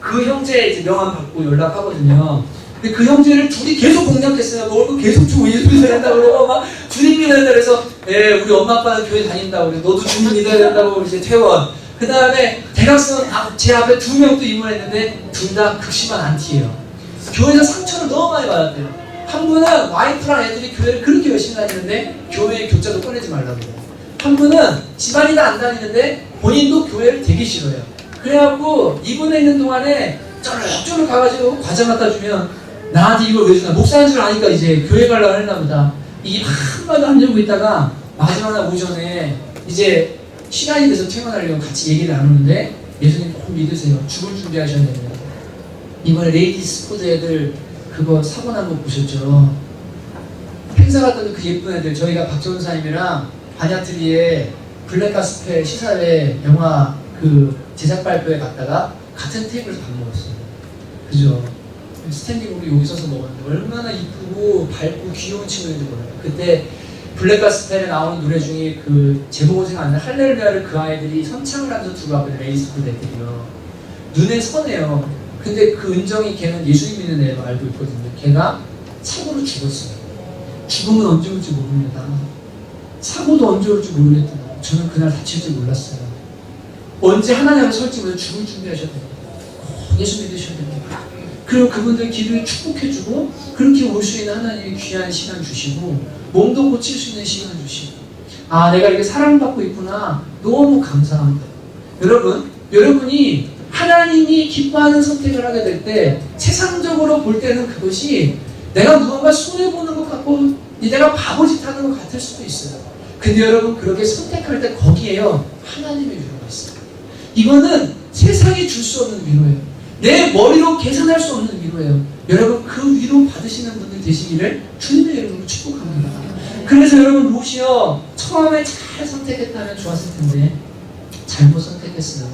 [SPEAKER 1] 그 형제 이제 명함 받고 연락하거든요. 근데 그 형제를 둘이 계속 공략했어요. 너 계속 주고 예수 믿어야 된다고 그러고 막 주님 믿어야 된다 그래서 예, 우리 엄마 아빠는 교회 다닌다고 그래. 너도 주님 믿어야 된다고 이제 퇴원. 그 다음에 대각선 제 앞에 2명 또 입원했는데 둘 다 극심한 안티예요. 교회에서 상처를 너무 많이 받았대요. 한 분은 와이프랑 애들이 교회를 그렇게 열심히 다니는데 교회에 교자도 꺼내지 말라고 해요. 한 분은 집안이 다 안 다니는데 본인도 교회를 되게 싫어해요. 그래갖고 입원해 있는 동안에 쩌르륵 가가지고 과자 갖다 주면 나한테 이걸 왜 주나 목사인 줄 아니까 이제 교회 가려고 했나 보다. 이게 한마디도 안 들고 있다가 마지막 날 오전에 이제 시간이 돼서 퇴근하려고 같이 얘기를 나누는데 예수님 꼭 믿으세요. 죽을 준비하셔야 됩니다. 이번에 레이디스 코드 애들 그거 사고 난 거 보셨죠? 행사 갔던 그 예쁜 애들 저희가 박정사님이랑 반야트리에 블랙가스펠 시사회 영화 그 제작 발표회 갔다가 같은 테이블에서 밥 먹었어요. 그죠? 스탠딩으로 여기 서서 먹었는데 얼마나 이쁘고 밝고 귀여운 친구인지 몰라요. 그때 블랙가스펠에 나오는 노래 중에 그 제목은 생각 안 나요. 할렐루야를 그 아이들이 선창을 하면서 두고 하거든요. 레이스 코드 애들이요. 눈에 선해요. 근데 그 은정이 걔는 예수님 믿는 애로 알고 있거든요. 걔가 사고로 죽었어요. 죽음은 언제 올지 모릅니다. 사고도 언제 올지 모르겠더라고요. 저는 그날 다칠 줄 몰랐어요. 언제 하나님을 설지 모르고 죽을 준비하셔야 됩니다. 예수 믿으셔야 됩니다. 그리고 그분들 기도에 축복해주고 그렇게 올 수 있는 하나님의 귀한 시간 주시고 몸도 고칠 수 있는 시간 주시고 아 내가 이렇게 사랑받고 있구나 너무 감사합니다. 여러분이 하나님이 기뻐하는 선택을 하게 될 때 세상적으로 볼 때는 그것이 내가 무언가 손해보는 것 같고 내가 바보짓 하는 것 같을 수도 있어요. 근데 여러분 그렇게 선택할 때 거기에요 하나님의 위로가 있어요. 이거는 세상이 줄 수 없는 위로예요. 내 머리로 계산할 수 없는 위로예요. 여러분 그 위로 받으시는 분들 되시기를 주님의 이름으로 축복합니다. 그래서 여러분 롯이요 처음에 잘 선택했다면 좋았을 텐데 잘못 선택했어요.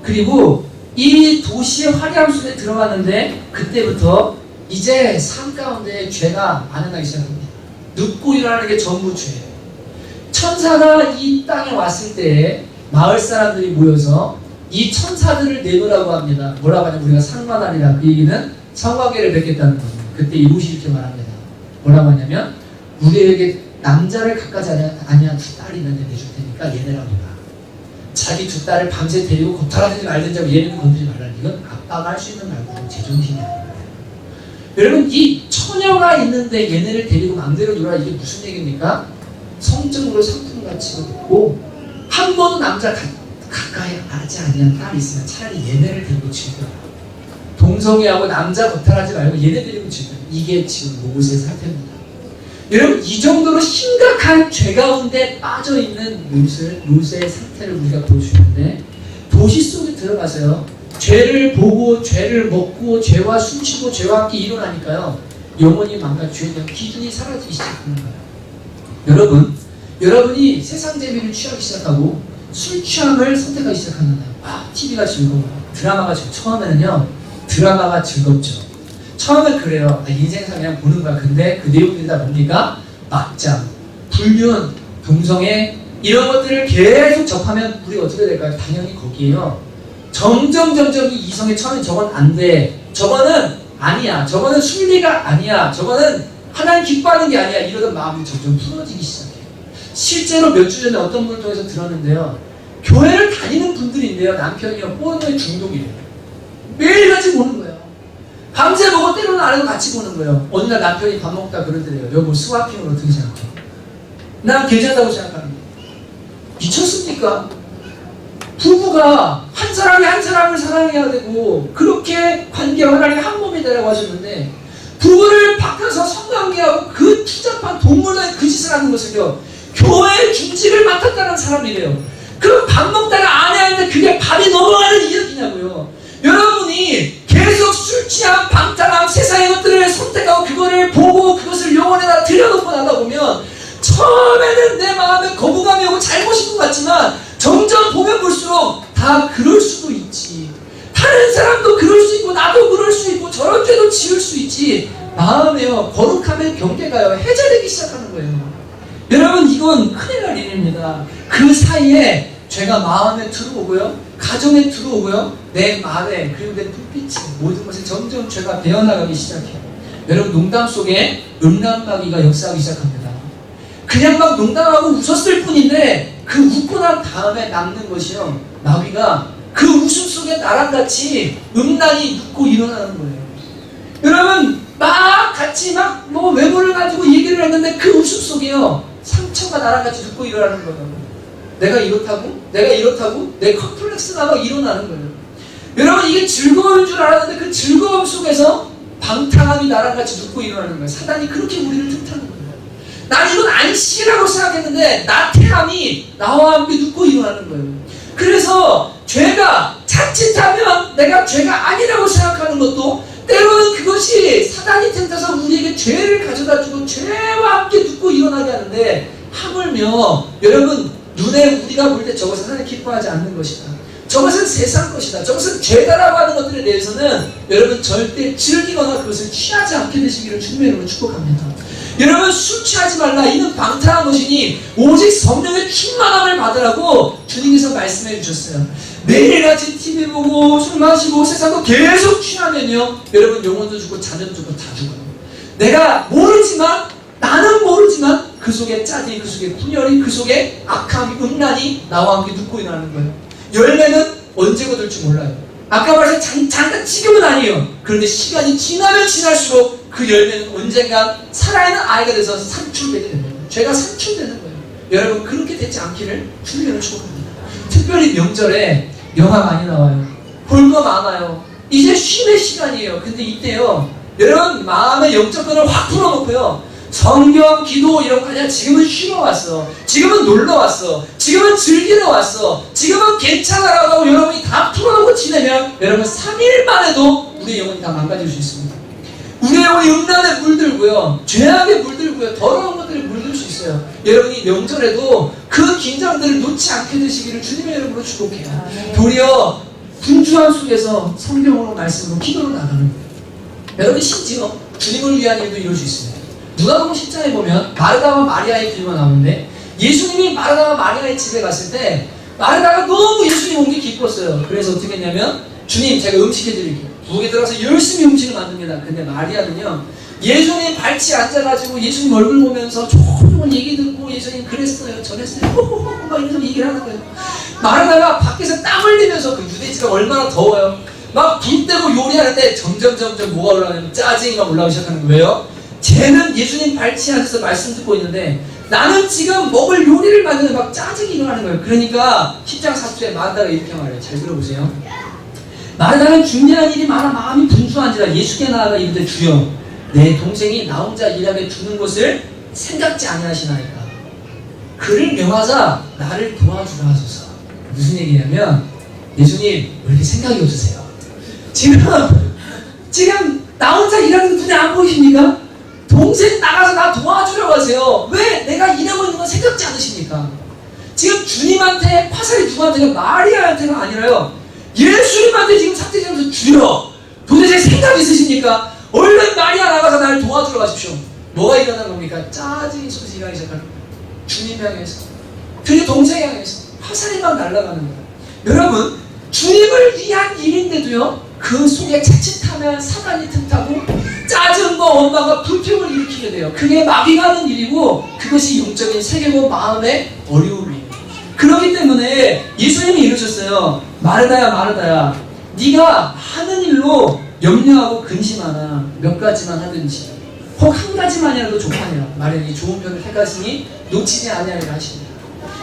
[SPEAKER 1] 그리고 이 도시의 화려함 속에 들어갔는데 그때부터 이제 삶 가운데 죄가 만연하기 시작합니다. 눕고 일어나는 게 전부 죄예요. 천사가 이 땅에 왔을 때 마을 사람들이 모여서 이 천사들을 내놓으라고 합니다. 뭐라고 하냐면 우리가 상관하리라. 그 얘기는 성관계를 맺겠다는 겁니다. 그때 이 롯이 이렇게 말합니다. 뭐라고 하냐면 우리에게 남자를 갖가지 아니한 두 딸이 있는데 내줄 테니까 얘네랑 놀아. 자기 두 딸을 밤새 데리고 겁탈하든지 말든지 하고 얘네는 건드리지 말라는 이건 아빠가 할 수 있는 말고 제정신이 아니에요. 여러분 이 처녀가 있는데 얘네를 데리고 마음대로 놀아 이게 무슨 얘기입니까? 성적으로 상품 가치가 높고 한 번도 남자 가까이 하지 아니한 딸이 있으면 차라리 얘네를 데리고 즐겨라. 동성애하고 남자 겁탈하지 말고 얘네 데리고 즐겨라. 이게 지금 롯의 상태입니다. 여러분 이 정도로 심각한 죄 가운데 빠져있는 롯의 상태를 우리가 볼 수 있는데 도시 속에 들어가서요 죄를 보고 죄를 먹고 죄와 숨쉬고 죄와 함께 일어나니까요 영혼이 망가져야 되는 기준이 사라지기 시작하는 거예요. 여러분이 세상 재미를 취하기 시작하고 술 취함을 선택하기 시작하는 거예요. TV가 즐거워요. 드라마가 처음에는요, 드라마가 즐겁죠. 처음엔 그래요. 인생사 그냥 보는 거야. 근데 그 내용들이 다 뭡니까? 막장, 불륜, 동성애 이런 것들을 계속 접하면 우리가 어떻게 될까요? 당연히 거기에요. 점점 이 이성의 처음엔 저건 안 돼. 저거는 아니야. 저거는 순리가 아니야. 저거는 하나님 기뻐하는 게 아니야. 이러던 마음이 점점 풀어지기 시작해요. 실제로 몇 주 전에 어떤 분을 통해서 들었는데요. 교회를 다니는 분들인데요. 남편이요. 포르노에 중독이래요. 매일같이 보는 거예요. 밤새 보고 때로는 안 해도 같이 보는 거예요. 어느 날 남편이 밥 먹다 그러더래요. 여보 스와핑을 어떻게 생각해? 난 괜찮다고 생각하는데. 미쳤습니까? 부부가 한 사람이 한 사람을 사랑해야 되고 그렇게 관계와 하나님이 한 몸이 되라고 하셨는데 부부를 바꿔서 성관계하고 그 투잡한 동물의 그 짓을 하는 것을요. 교회의 중직을 맡았다는 사람이래요. 그 밥 먹다가 아내 하는데 그게 밥이 넘어가는 이야기냐고요. 여러분이 계속 술 취함, 방탕함, 세상의 것들을 선택하고 그거를 보고 그것을 영혼에다 들여놓고 나다 보면 처음에는 내 마음에 거부감이 오고 잘못인 것 같지만 점점 보면 볼수록 다 그럴 수도 있지. 다른 사람도 그럴 수 있고 나도 그럴 수 있고 저런 죄도 지을 수 있지. 마음에요. 거룩함의 경계가요. 해제되기 시작하는 거예요. 여러분 이건 큰일 날 일입니다. 그 사이에 죄가 마음에 들어오고요. 가정에 들어오고요. 내 말에 그리고 내 눈빛에 모든 것에 점점 죄가 배어나가기 시작해요. 여러분 농담 속에 음란마귀가 역사하기 시작합니다. 그냥 막 농담하고 웃었을 뿐인데 그 웃고 난 다음에 남는 것이요. 마귀가 그 웃음 속에 나랑 같이 음란이 웃고 일어나는 거예요. 여러분 막 같이 막 뭐 외모를 가지고 얘기를 했는데 그 웃음 속에요. 상처가 나랑 같이 웃고 일어나는 거예요. 내가 이렇다고? 내 컴플렉스가 막 일어나는 거예요. 여러분 이게 즐거운 줄 알았는데 그 즐거움 속에서 방탕함이 나랑 같이 웃고 일어나는 거예요. 사단이 그렇게 우리를 틈타는 거예요. 난 이건 안식이라고 생각했는데 나태함이 나와 함께 눕고 일어나는 거예요. 그래서 죄가 자칫하면 내가 죄가 아니라고 생각하는 것도 때로는 그것이 사단이 틈타서 우리에게 죄를 가져다주고 죄와 함께 눕고 일어나게 하는데 하물며 여러분 눈에 우리가 볼 때 저것은 하나님 기뻐하지 않는 것이다. 저것은 세상 것이다. 저것은 죄다라고 하는 것들에 대해서는 여러분 절대 즐기거나 그것을 취하지 않게 되시기를 주님의 이름으로 축복합니다. 여러분 술 취하지 말라. 이는 방탕한 것이니 오직 성령의 충만함을 받으라고 주님께서 말씀해 주셨어요. 매일같이 TV 보고 술 마시고 세상도 계속 취하면요. 여러분 영혼도 죽고 자녀도 죽고 다 죽어요. 내가 모르지만 나는 모르지만 그 속에 짜증이, 그 속에 분열이, 그 속에 악함이, 음란이 나와 함께 눕고 일어나는 거예요. 열매는 언제 거둘지 몰라요. 아까 말했듯이 잠깐 지금은 아니에요. 그런데 시간이 지나면 지날수록 그 열매는 언젠가 살아있는 아이가 돼서 산출되게 됩니다. 죄가 산출되는 거예요. 여러분 그렇게 되지 않기를 주님을 축복합니다. 특별히 명절에 영화 많이 나와요. 볼 거 많아요. 이제 쉼의 시간이에요. 근데 이때요. 여러분 마음의 영적권을 확 풀어놓고요. 성경, 기도 이런 거 아니라 지금은 쉬러 왔어. 지금은 놀러 왔어. 지금은 즐기러 왔어. 지금은 괜찮아라고 하고 여러분이 다 풀어놓고 지내면 여러분 3일 만에도 우리의 영혼이 다 망가질 수 있습니다. 우리의 영혼이 음란에 물들고요. 죄악에 물들고요. 더러운 것들에 물들 수 있어요. 여러분이 명절에도 그 긴장들을 놓지 않게 되시기를 주님의 이름으로 축복해요. 도리어 분주함 속에서 성경으로 말씀으로 기도로 나가는 거예요. 여러분 심지어 주님을 위한 일도 이룰 수 있습니다. 누가복음 10장에 보면 마르다와 마리아의 비유가 나오는데 예수님이 마르다와 마리아의 집에 갔을 때 마르다가 너무 예수님 온 게 기뻤어요. 그래서 어떻게 했냐면 주님 제가 음식 해드릴게요. 부엌에 들어가서 열심히 음식을 만듭니다. 근데 마리아는요 예수님 발치 앉아가지고 예수님 얼굴 보면서 조금 얘기 듣고 예수님 그랬어요 저랬어요 막 이러면서 얘기를 하는 거예요. 마르다가 밖에서 땀 흘리면서 그 유대지가 얼마나 더워요. 막 불 떼고 요리하는데 점점 뭐가 올라가냐면 짜증이 막 올라오기 시작하는 거예요. 쟤는 예수님 발치 앉아서 말씀 듣고 있는데 나는 지금 먹을 요리를 만드는 막 짜증이 일어나는 거예요. 그러니까 10장 40절에 마르다가 이렇게 말해요. 잘 들어보세요. 마르다는 중대한 일이 많아 마음이 분주한지라 예수께 나아가 이르되 주여 내 동생이 나 혼자 일하게 두는 것을 생각지 아니하시나이까. 그를 명하사 나를 도와주라 하소서. 무슨 얘기냐면 예수님 왜 이렇게 생각이 없으세요? 지금 나 혼자 일하는 눈에 안 보이십니까? 동생 나가서 나 도와주려고 하세요. 왜? 내가 일하고 있는 건 생각지 않으십니까? 지금 주님한테 화살이 누구한테가 마리아한테가 아니라요. 예수님한테 지금 삭제되면서 주여. 도대체 생각 있으십니까? 얼른 마리아 나가서 나를 도와주러 가십시오. 뭐가 일어난 겁니까? 짜증이 소리가 일어나기 시작하는 거예요. 주님 향해서. 그리고 동생 향해서. 화살이 막 날아가는 거예요. 여러분, 주님을 위한 일인데도요, 그 속에 자칫하면 사단이 틈타고 짜증과 원망과 불평을 일으키게 돼요. 그게 마귀가는 일이고 그것이 영적인 세계고 마음의 어려움이에요. 그렇기 때문에 예수님이 이러셨어요. 마르다야 마르다야, 네가 하는 일로 염려하고 근심하나 몇 가지만 하든지 혹 한 가지만이라도 족하니라. 마련이 좋은 편을 택하시니 놓치지 아니하리라 하십니다.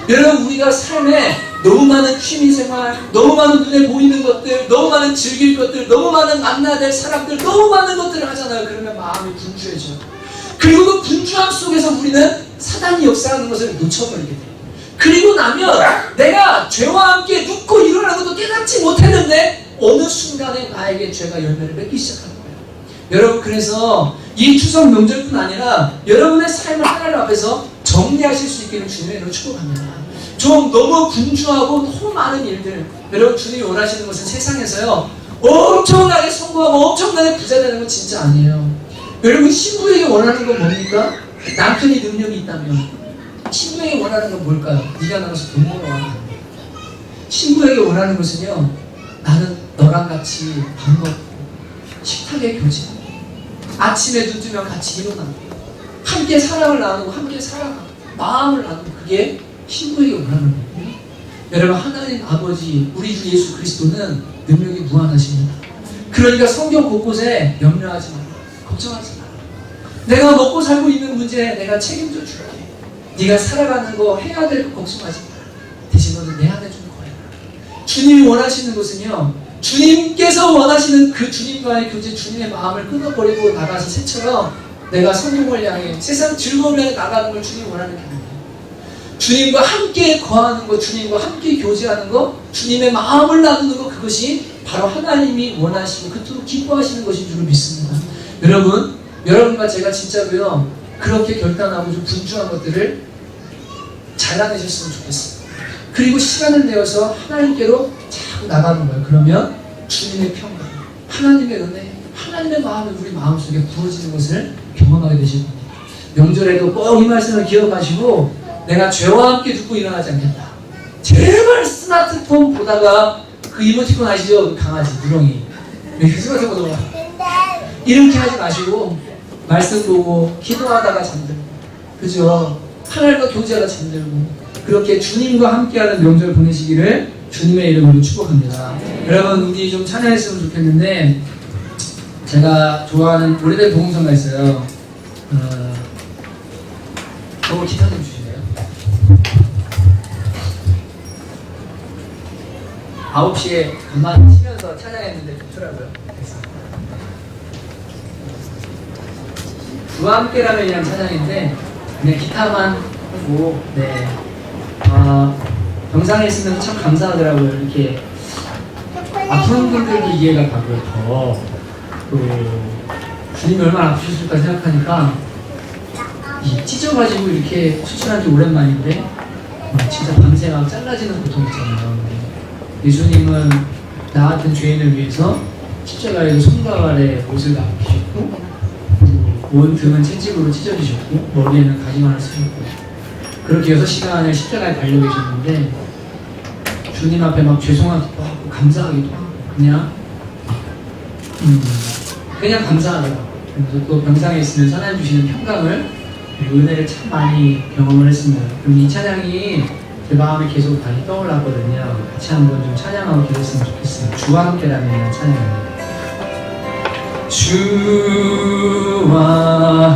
[SPEAKER 1] 여러분, 우리가 삶에 너무 많은 취미생활, 너무 많은 눈에 보이는 것들, 너무 많은 즐길 것들, 너무 많은 만나야 될 사람들, 너무 많은 것들을 하잖아요. 그러면 마음이 분주해져요. 그리고 그 분주함 속에서 우리는 사단이 역사하는 것을 놓쳐버리게 돼요. 그리고 나면 내가 죄와 함께 눕고 일어나는 것도 깨닫지 못했는데 어느 순간에 나에게 죄가 열매를 맺기 시작하는 거예요. 여러분, 그래서 이 추석 명절뿐 아니라 여러분의 삶을 하나님 앞에서 정리하실 수 있기를 주님의 이름으로 축복합니다. 좀 너무 분주하고 너무 많은 일들, 여러분, 주님이 원하시는 것은 세상에서요 엄청나게 성공하고 엄청나게 부자 되는 건 진짜 아니에요. 여러분, 신부에게 원하는 건 뭡니까? 남편이 능력이 있다면 신부에게 원하는 건 뭘까요? 네가 나가서 돈 벌어와. 신부에게 원하는 것은요, 나는 너랑 같이 밥 먹고 식탁에 교제하고 아침에 눈 뜨면 같이 일어나고 함께 사랑을 나누고 함께 살아가고 마음을 나누고, 그게 신부에게 원하는 거예요. 여러분, 하나님 아버지 우리 주 예수 그리스도는 능력이 무한하십니다. 그러니까 성경 곳곳에 염려하지 마라, 걱정하지 마라. 내가 먹고 살고 있는 문제 내가 책임져 줄게. 네가 살아가는 거 해야 될 거 걱정하지 마라. 대신 너는 내 안에 좀 거해라. 주님이 원하시는 것은요, 주님께서 원하시는 그 주님과의 교제, 주님의 마음을 끊어버리고 나가서 새처럼 내가 성공을 향해 세상 즐거움을 향해 나가는 걸 주님이 원하는 게 아니에요. 주님과 함께 거하는 것, 주님과 함께 교제하는 것, 주님의 마음을 나누는 것, 그것이 바로 하나님이 원하시고 그토록 기뻐하시는 것인 줄 믿습니다. 여러분, 여러분과 제가 진짜로요 그렇게 결단하고 좀 분주한 것들을 잘라내셨으면 좋겠어요. 그리고 시간을 내어서 하나님께로 자꾸 나가는 거예요. 그러면 주님의 평강, 하나님의 은혜, 하나님의 마음이 우리 마음속에 부어지는 것을 경험하게 되실 겁니다. 명절에도 꼭 이 말씀을 기억하시고, 내가 죄와 함께 죽고 일어나지 않겠다. 제발 스마트폰 보다가 그 이모티콘 아시죠? 그 강아지, 누렁이. 스마트폰 보다가 이렇게 하지 마시고 말씀 보고 기도하다가 잠들고, 그죠? 하나님과 교제하다 잠들고, 그렇게 주님과 함께하는 명절 보내시기를 주님의 이름으로 축복합니다. 여러분, 우리 좀 찬양했으면 좋겠는데, 제가 좋아하는 오래된 동영상가 있어요. 저거 기타 좀 주시네요. 9시에 간만 치면서 찬양했는데 좋더라고요. 주와 함께라면이란 찬양인데 그냥 기타만 하고, 네, 병상에 있으면 참 감사하더라고요. 이렇게 아픈 분들도 이해가 가고요. 주님이 얼마나 아프셨을까 생각하니까 찢어가지고 이렇게 수술한 지 오랜만인데 진짜 밤새 막 잘라지는 고통 있잖아요. 예수님은 나 같은 죄인을 위해서 십자가에도 손과 발에 못을 박히셨고, 온 등은 채찍으로 찢어지셨고, 머리에는 가시관을 쓰셨고, 그렇게 6시간을 십자가에 달려 계셨는데 주님 앞에 막 죄송하기도 하고 감사하기도 하고 그냥 감사하더라고요. 그래서 또 병상에 있으면 하나님 주시는 평강을, 은혜를 참 많이 경험을 했습니다. 그럼 이 찬양이 제 마음에 계속 많이 떠올랐거든요. 같이 한번 좀 찬양하고 기도했으면 좋겠어요. 주와 함께라는 찬양입니다. 주와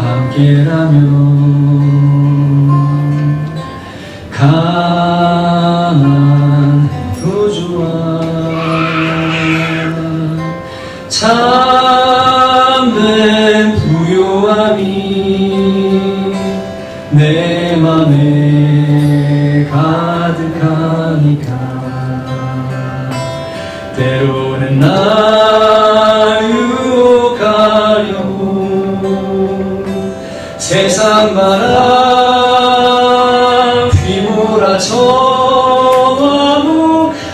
[SPEAKER 1] 함께라면 강한 구주와 참된 부요함이 내 맘에 가득하니까 때로는 나 유혹하려고 세상 바람 휘몰아쳐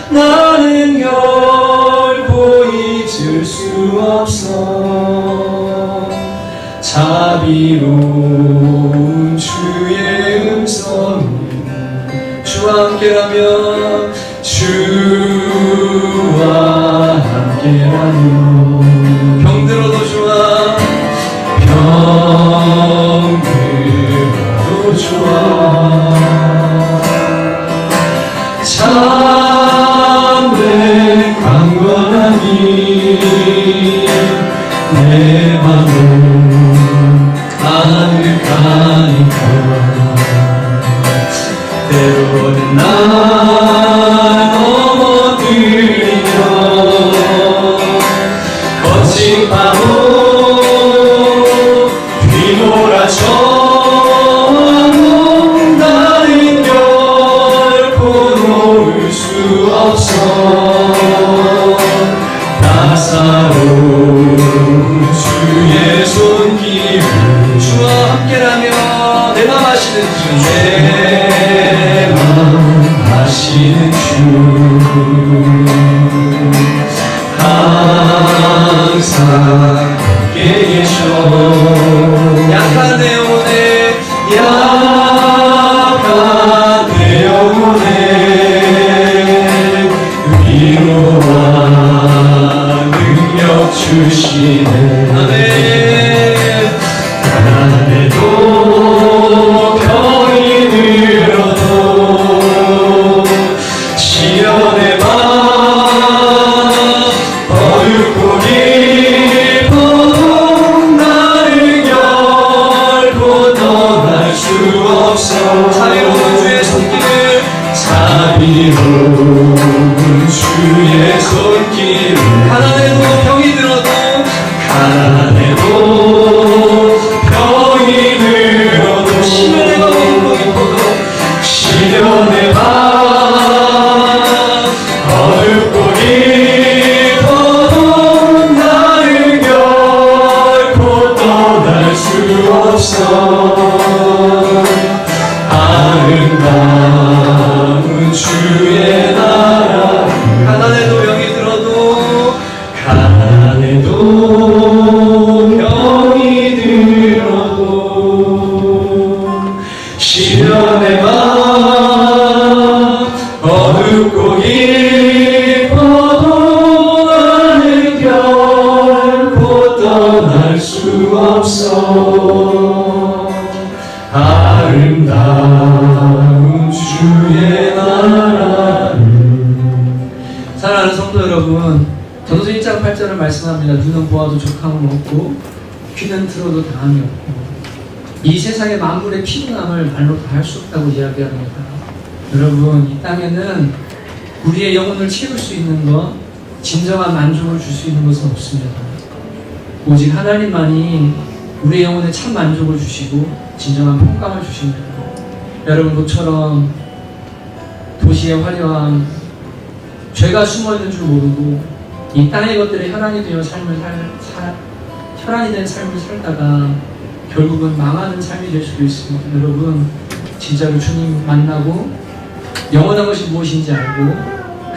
[SPEAKER 1] 나는 결코 잊을 수 없어. 자비로운 주의 음성을 주와 함께라면 주와 함께라면 병들어도 좋아 병들어도 좋아 참된 강건함이 내 마음 가득하니까 때로는 날 넘어뜨리며 거친 파도 휘몰아쳐도 나는 결코 놓을 수 없어. 나사로운 주의 손길을 주와 함께라며 내 맘 하시는 주 내 맘 하시는 주 항상 함께 계셔. 약한 내 영혼에 약한 내 영혼에 위로와 능력 주시네. 아멘. 가난해도 병이 들어도 시련의 밤 어둡고 깊어도 나를 결코 떠날 수 없어. 자비로운 주의 손길을 자비로운 주의 손길을 가난해도 병이 들어도 가난해도 병이 들어도 시련의 밤 어둡고 깊어도 시련의 밤 어둡고 깊어도 나를 결코 떠날 수 없어. 아름다운 주의 나라 가난해도 병이 들어도 가난해도 병이 들어도 시련의 밤 어둡고 깊어도 나는 결코 떠날 수 없어. 아름다운 주의 나라를. 사랑하는 성도 여러분, 전도서 1장 8절을 말씀합니다. 눈은 보아도 족함은 없고 귀는 들어도 다함이 없고 이 세상의 만물의 피곤함을 말로 다 할 수 없다고 이야기합니다. 여러분, 이 땅에는 우리의 영혼을 채울 수 있는 것, 진정한 만족을 줄 수 있는 것은 없습니다. 오직 하나님만이 우리의 영혼에 참 만족을 주시고 진정한 평강을 주십니다. 여러분, 모처럼 도시의 화려함, 죄가 숨어있는 줄 모르고 이 땅의 것들에 혈안이 되어 혈안이 된 삶을 살다가 결국은 망하는 삶이 될 수도 있습니다. 여러분, 진짜로 주님 만나고 영원한 것이 무엇인지 알고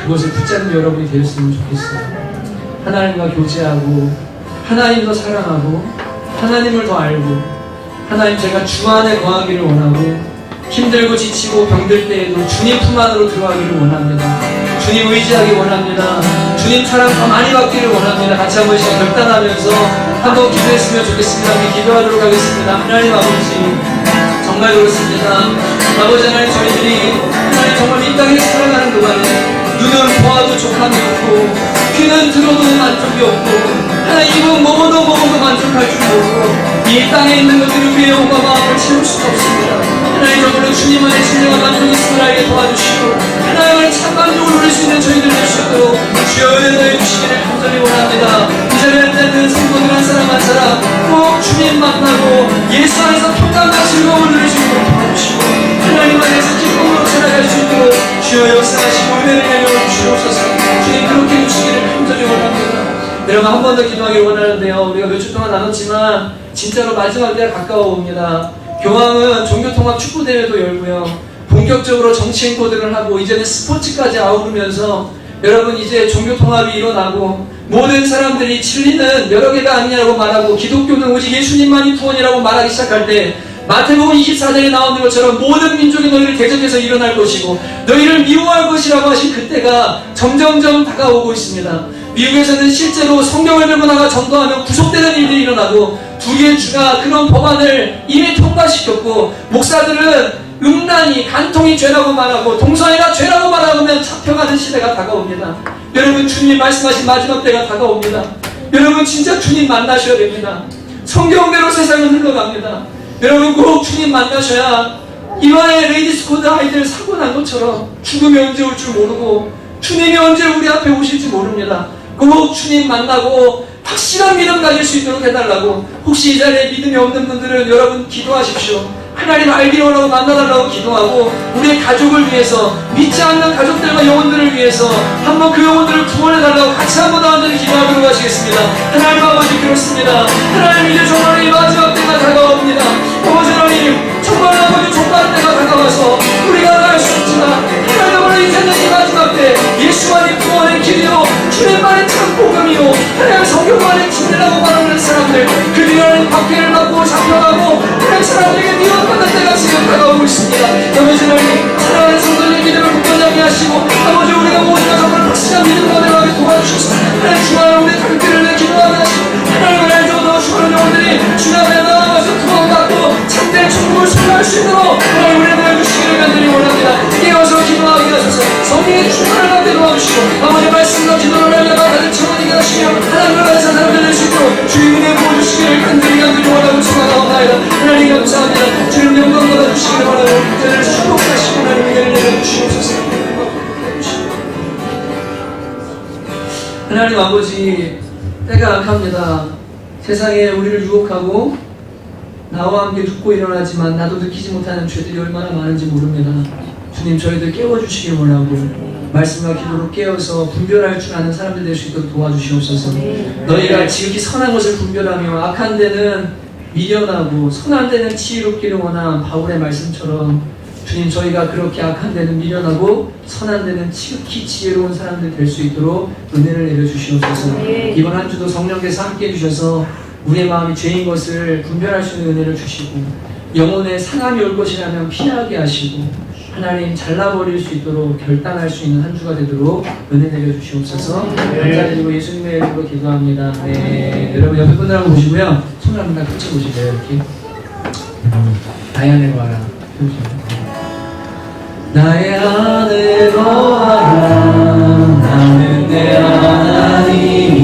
[SPEAKER 1] 그것을 붙잡는 여러분이 되었으면 좋겠어요. 하나님과 교제하고 하나님을 더 사랑하고 하나님을 더 알고 하나님, 제가 주 안에 거하기를 원하고 힘들고 지치고 병들 때에도 주님 품 안으로 들어가기를 원합니다. 주님 의지하기 원합니다. 주님 사랑 더 많이 받기를 원합니다. 같이 한 번씩 결단하면서 한번 기도했으면 좋겠습니다. 우리 기도하도록 하겠습니다. 하나님 아버지, 정말 그렇습니다. 아버지 하나님, 저희들이 하나님 정말 이 땅에 살아가는 동안에 눈은 보아도 족함이 없고 귀는 들어도 만족이 없고 하나님, 입은 먹어도 만족할 줄 모르고 이 땅에 있는 것들이 우리의 영혼과 마음을 채울 수가 없습니다. 하나님, 저들은 주님 안에 진정한 만족이 있음을 알게 도와주시고 하나님을 참 만족을 누릴 수 있는 저희들 될 수 있도록 주여 은혜해 주시기를 간절히 원합니다. 이 자리에 앉아있는 성도들 한 사람 한 사람 꼭 주님 만나고 예수 안에서 평강과 즐거움을 누릴 수 있도록 도와주시고 하나님 안에서 기쁨으로 살아갈 수 있도록 주여 역사하시고 은혜를 내려 주시옵소서. 주님 그렇게 해주시기를 간절히 원합니다. 여러분 한 번 더 기도하기를 원하는데요. 우리가 몇 주 동안 나눴지만 진짜로 마지막 때가 가까워 옵니다. 교황은 종교통합 축구대회도 열고요. 본격적으로 정치 행보들을 하고 이제는 스포츠까지 아우르면서 여러분 이제 종교통합이 일어나고 모든 사람들이 진리는 여러 개가 아니냐고 말하고 기독교는 오직 예수님만이 구원이라고 말하기 시작할 때 마태복음 24장에 나오는 것처럼 모든 민족이 너희를 대적해서 일어날 것이고 너희를 미워할 것이라고 하신 그때가 점점점 다가오고 있습니다. 미국에서는 실제로 성경을 들고 나가 전도하면 구속되는 일들이 일어나고 두 개의 주가 그런 법안을 이미 통과시켰고 목사들은 음란이 간통이 죄라고 말하고 동성애가 죄라고 말하면 잡혀가는 시대가 다가옵니다. 여러분 주님이 말씀하신 마지막 때가 다가옵니다. 여러분 진짜 주님 만나셔야 됩니다. 성경대로 세상은 흘러갑니다. 여러분 꼭 주님 만나셔야 이번에 레이디스 코드 아이들 사고 난 것처럼 죽음이 언제 올 줄 모르고 주님이 언제 우리 앞에 오실지 모릅니다. 꼭 주님 만나고 확실한 믿음 가질 수 있도록 해달라고. 혹시 이 자리에 믿음이 없는 분들은 여러분 기도하십시오. 하나님 알기를 원하고 만나달라고 기도하고 우리의 가족을 위해서 믿지 않는 가족들과 영혼들을 위해서 한번 그 영혼들을 구원해달라고 같이 한번 더 완전히 기도하도록 하시겠습니다. 하나님 아버지 그렇습니다. 하나님 이제 정말 이 마지막 때가 다가옵니다. 아버지 하나님 정말 아버지 종말 때가 다가와서 우리가 알 수 있지만 하나님 아버지 이제는 이 마지막 때 예수만이 구원의 길이요 주님만의 참 복음이요 하나님 성경만의 진리라고 말하는 사람들 그들이 하나님 박해를 받고 잡혀가고 하나님 사람들에게 미워받는 때가 지금 다가오고 있습니다. 아버지 하나님 사랑하는 성도들 믿음을 굳건하게 하시고 아버지 우리가 모두가 정말 확실한 믿음으로 내려가게 도와주셔서 하나님 주말에 우리 가족들을 위해 기도하게 하시고 하나님을 알죠 죽은 영혼들이 주님 앞에 나아가서 구원받고 참된 천국을 소유할 수 있도록 하나님 우리를 내어주시기를 간절히 원합니다. 깨어서 기도하게 하셔서 성령의 충만을 받게 도와주시고 아버지 말씀과 기도를 하려고 가득 채워지게 하시며 하나님을 가진 사람들 될 수 있도록 주님의 부어주시기를 간절히 원하고 축원하옵나이다. 하나님 감사합니다. 주님 영광 받아주시기를 바라고 저를 축복하시고 하나님 은혜를 내려주시옵소서. 하나님 아버지 때가 악합니다. 세상에 우리를 유혹하고 나와 함께 죽고 일어나지만 나도 느끼지 못하는 죄들이 얼마나 많은지 모릅니다. 주님 저희들 깨워주시길 원하고 말씀과 기도로 깨어서 분별할 줄 아는 사람들 될 수 있도록 도와주시옵소서. 너희가 지극히 선한 것을 분별하며 악한 데는 미련하고 선한 데는 지혜롭기를 원한 바울의 말씀처럼 주님 저희가 그렇게 악한 데는 미련하고 선한 데는 지극히 지혜로운 사람들 될 수 있도록 은혜를 내려주시옵소서. 이번 한 주도 성령께서 함께 해주셔서 우리의 마음이 죄인 것을 분별할 수 있는 은혜를 주시고 영혼에 상함이 올 것이라면 피하게 하시고 하나님 잘라버릴 수 있도록 결단할 수 있는 한 주가 되도록 은혜 내려주시옵소서. 감사드리고 예수님의 이름으로 기도합니다. 네. 여러분 옆에 분들하고 보시고요. 손을 한번 다 펼쳐보시고요. 이렇게 나의 안에 거하라. 나의 안에 거하라. 나는 내 하나님이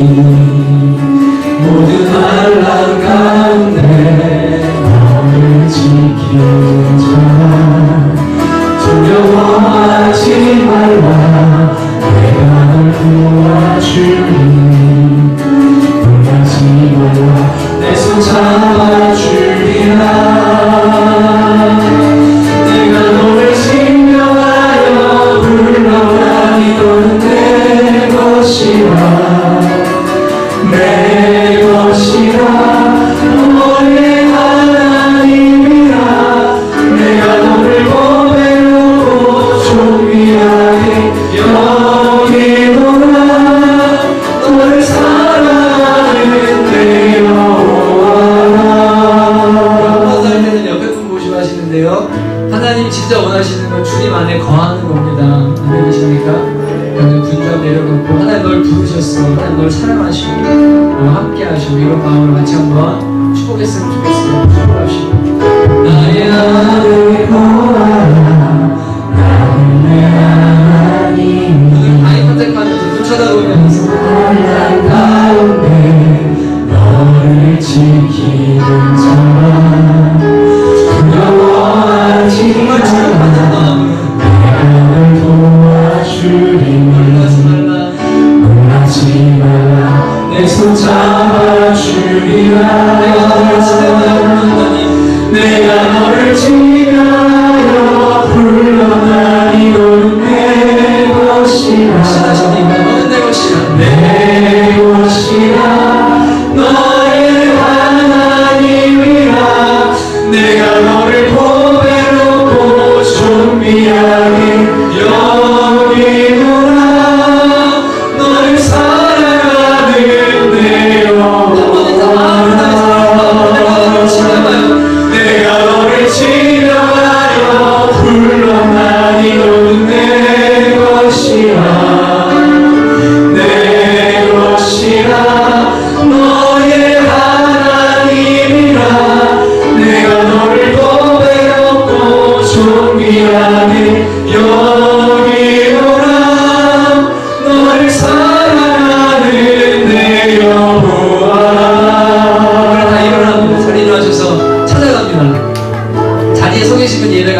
[SPEAKER 1] 모든 환난 가운데 너를 지키는 자 두려워하지 말라. 내가 널 도와주리. 놀라지 말라. 내 손 잡아주리라. 내가 너를 증명하여 불러나니 너는 내 것이라. 내 것이라. 너의 하나님이라. 내가 너를 고백하고 존귀하게 여기노라. 너를 사랑하는 내 여호와라. 감사할 때는 옆에 분 보시고 하시는데요. 하나님 진짜 원하시는 건 주님 안에 거하는 겁니다. 안 되십니까? 군자 내려놓고 하나님 널 부르셨어. 하나님 널 사랑하시고 함께 하시고 이런 마음으로 같이 한번 축복했으면 좋겠어요. 축복합시다. 나의 안에 거하라. 나는 내 하나님. 오늘 아이 컨택하면서 눈 쳐다보면서 환난 가운데 너를 지키는 자 두려워하지 말라. 내가 널 도와주리. 놀라지 말라. 내 손 잡아주리라. 내가 너를 지나여 불러나니 너는 내 것이라. 너는 내 것이라. 내 것이라.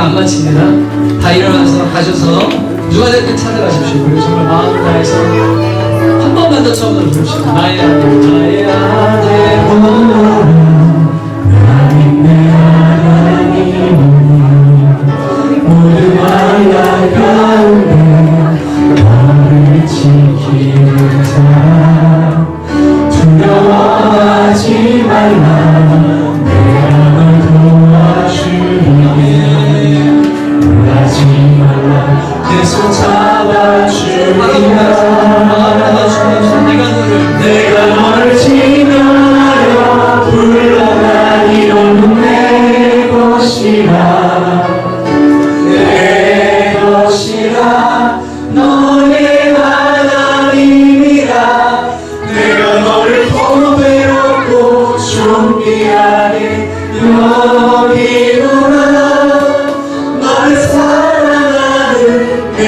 [SPEAKER 1] 안 마칩니다. 다 일어나서 가셔서 누가 됐든 찾아가십시오. 그리고 정말 마음 다해서 한 번만 더 처음으로 부릅시다. 나의 아들, 나의 아들, 하나님 내 하나님, 모든 만나 가운데 너를 지키는 자, 두려워하지 말라. 내가 널 도와주리니 놀라지 말라. 내 손 잡아주리라. 내가 너를 지명하여 불러다니 너는 내 것이라. 내 것이라. 너의 하나님이라. 내가 너를 보배롭고 존귀하게 여기노라. 너를 사랑하는 내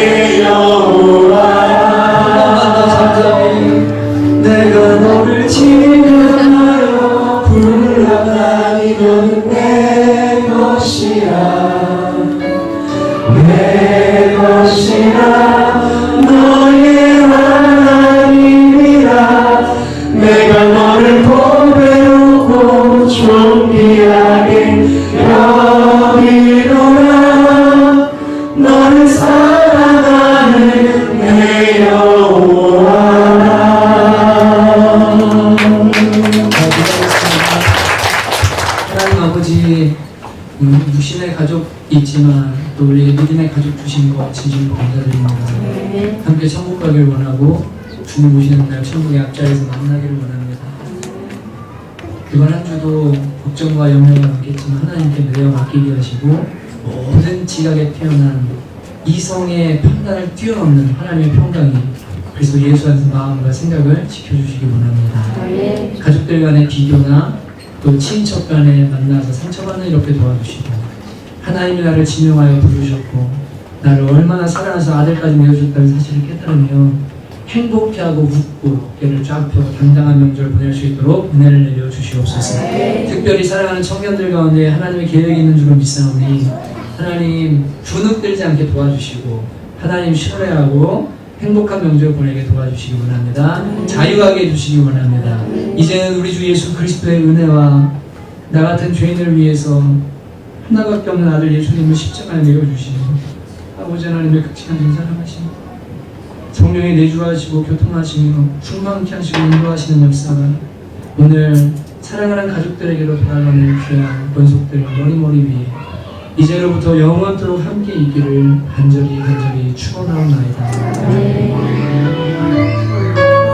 [SPEAKER 1] 여호와. 내가 너를 지명하여 불러다니 너는 내 것이라. 내 것이라. 너의 하나님이라. 내가 너를 보배롭고 존귀하게 여기노라. 너를 사랑하는 내 여호와라. 하나님 아버지, 육신의 가족 있지만 또 우리 믿음의 가족 주신 것 진심으로 감사드립니다. 함께 천국 가기를 원하고 주님 오시는 날 천국의 앞자리에서 만나기를 원합니다. 이번 한 주도 걱정과 염려가 많겠지만 하나님께 매여 맡기게 하시고 모든 지각에 태어난 이성의 판단을 뛰어넘는 하나님의 평강이 그리스도 예수 안에서 마음과 생각을 지켜주시기 원합니다. 가족들 간의 비교나 또 친인척 간에 만나서 상처받는 이렇게 도와주시고 하나님이 나를 지명하여 부르셨고 나를 얼마나 사랑해서 아들까지 내어줬다는 사실을 깨달으며 행복해하고 웃고 어깨를 쫙 펴고 당당한 명절을 보낼 수 있도록 은혜를 내려 주시옵소서. 특별히 사랑하는 청년들 가운데 하나님의 계획이 있는 줄을 믿사오니 하나님 주눅들지 않게 도와주시고 하나님 신뢰하고 행복한 명절 보내게 도와주시기 원합니다. 자유하게 해주시기 원합니다. 이제는 우리 주 예수 그리스도의 은혜와 나 같은 죄인을 위해서 하나밖에 없는 아들 예수님을 십자가에 내어주시고 아버지 하나님의 극진하신 사랑하시고 성령이 내주하시고 교통하시며 충만케 하시고 인도하시는 역사가 오늘 사랑하는 가족들에게로 돌아가는 귀한 권속들 머리머리 위에 이제로부터 영원토록 함께 있기를 간절히 축원하옵나이다.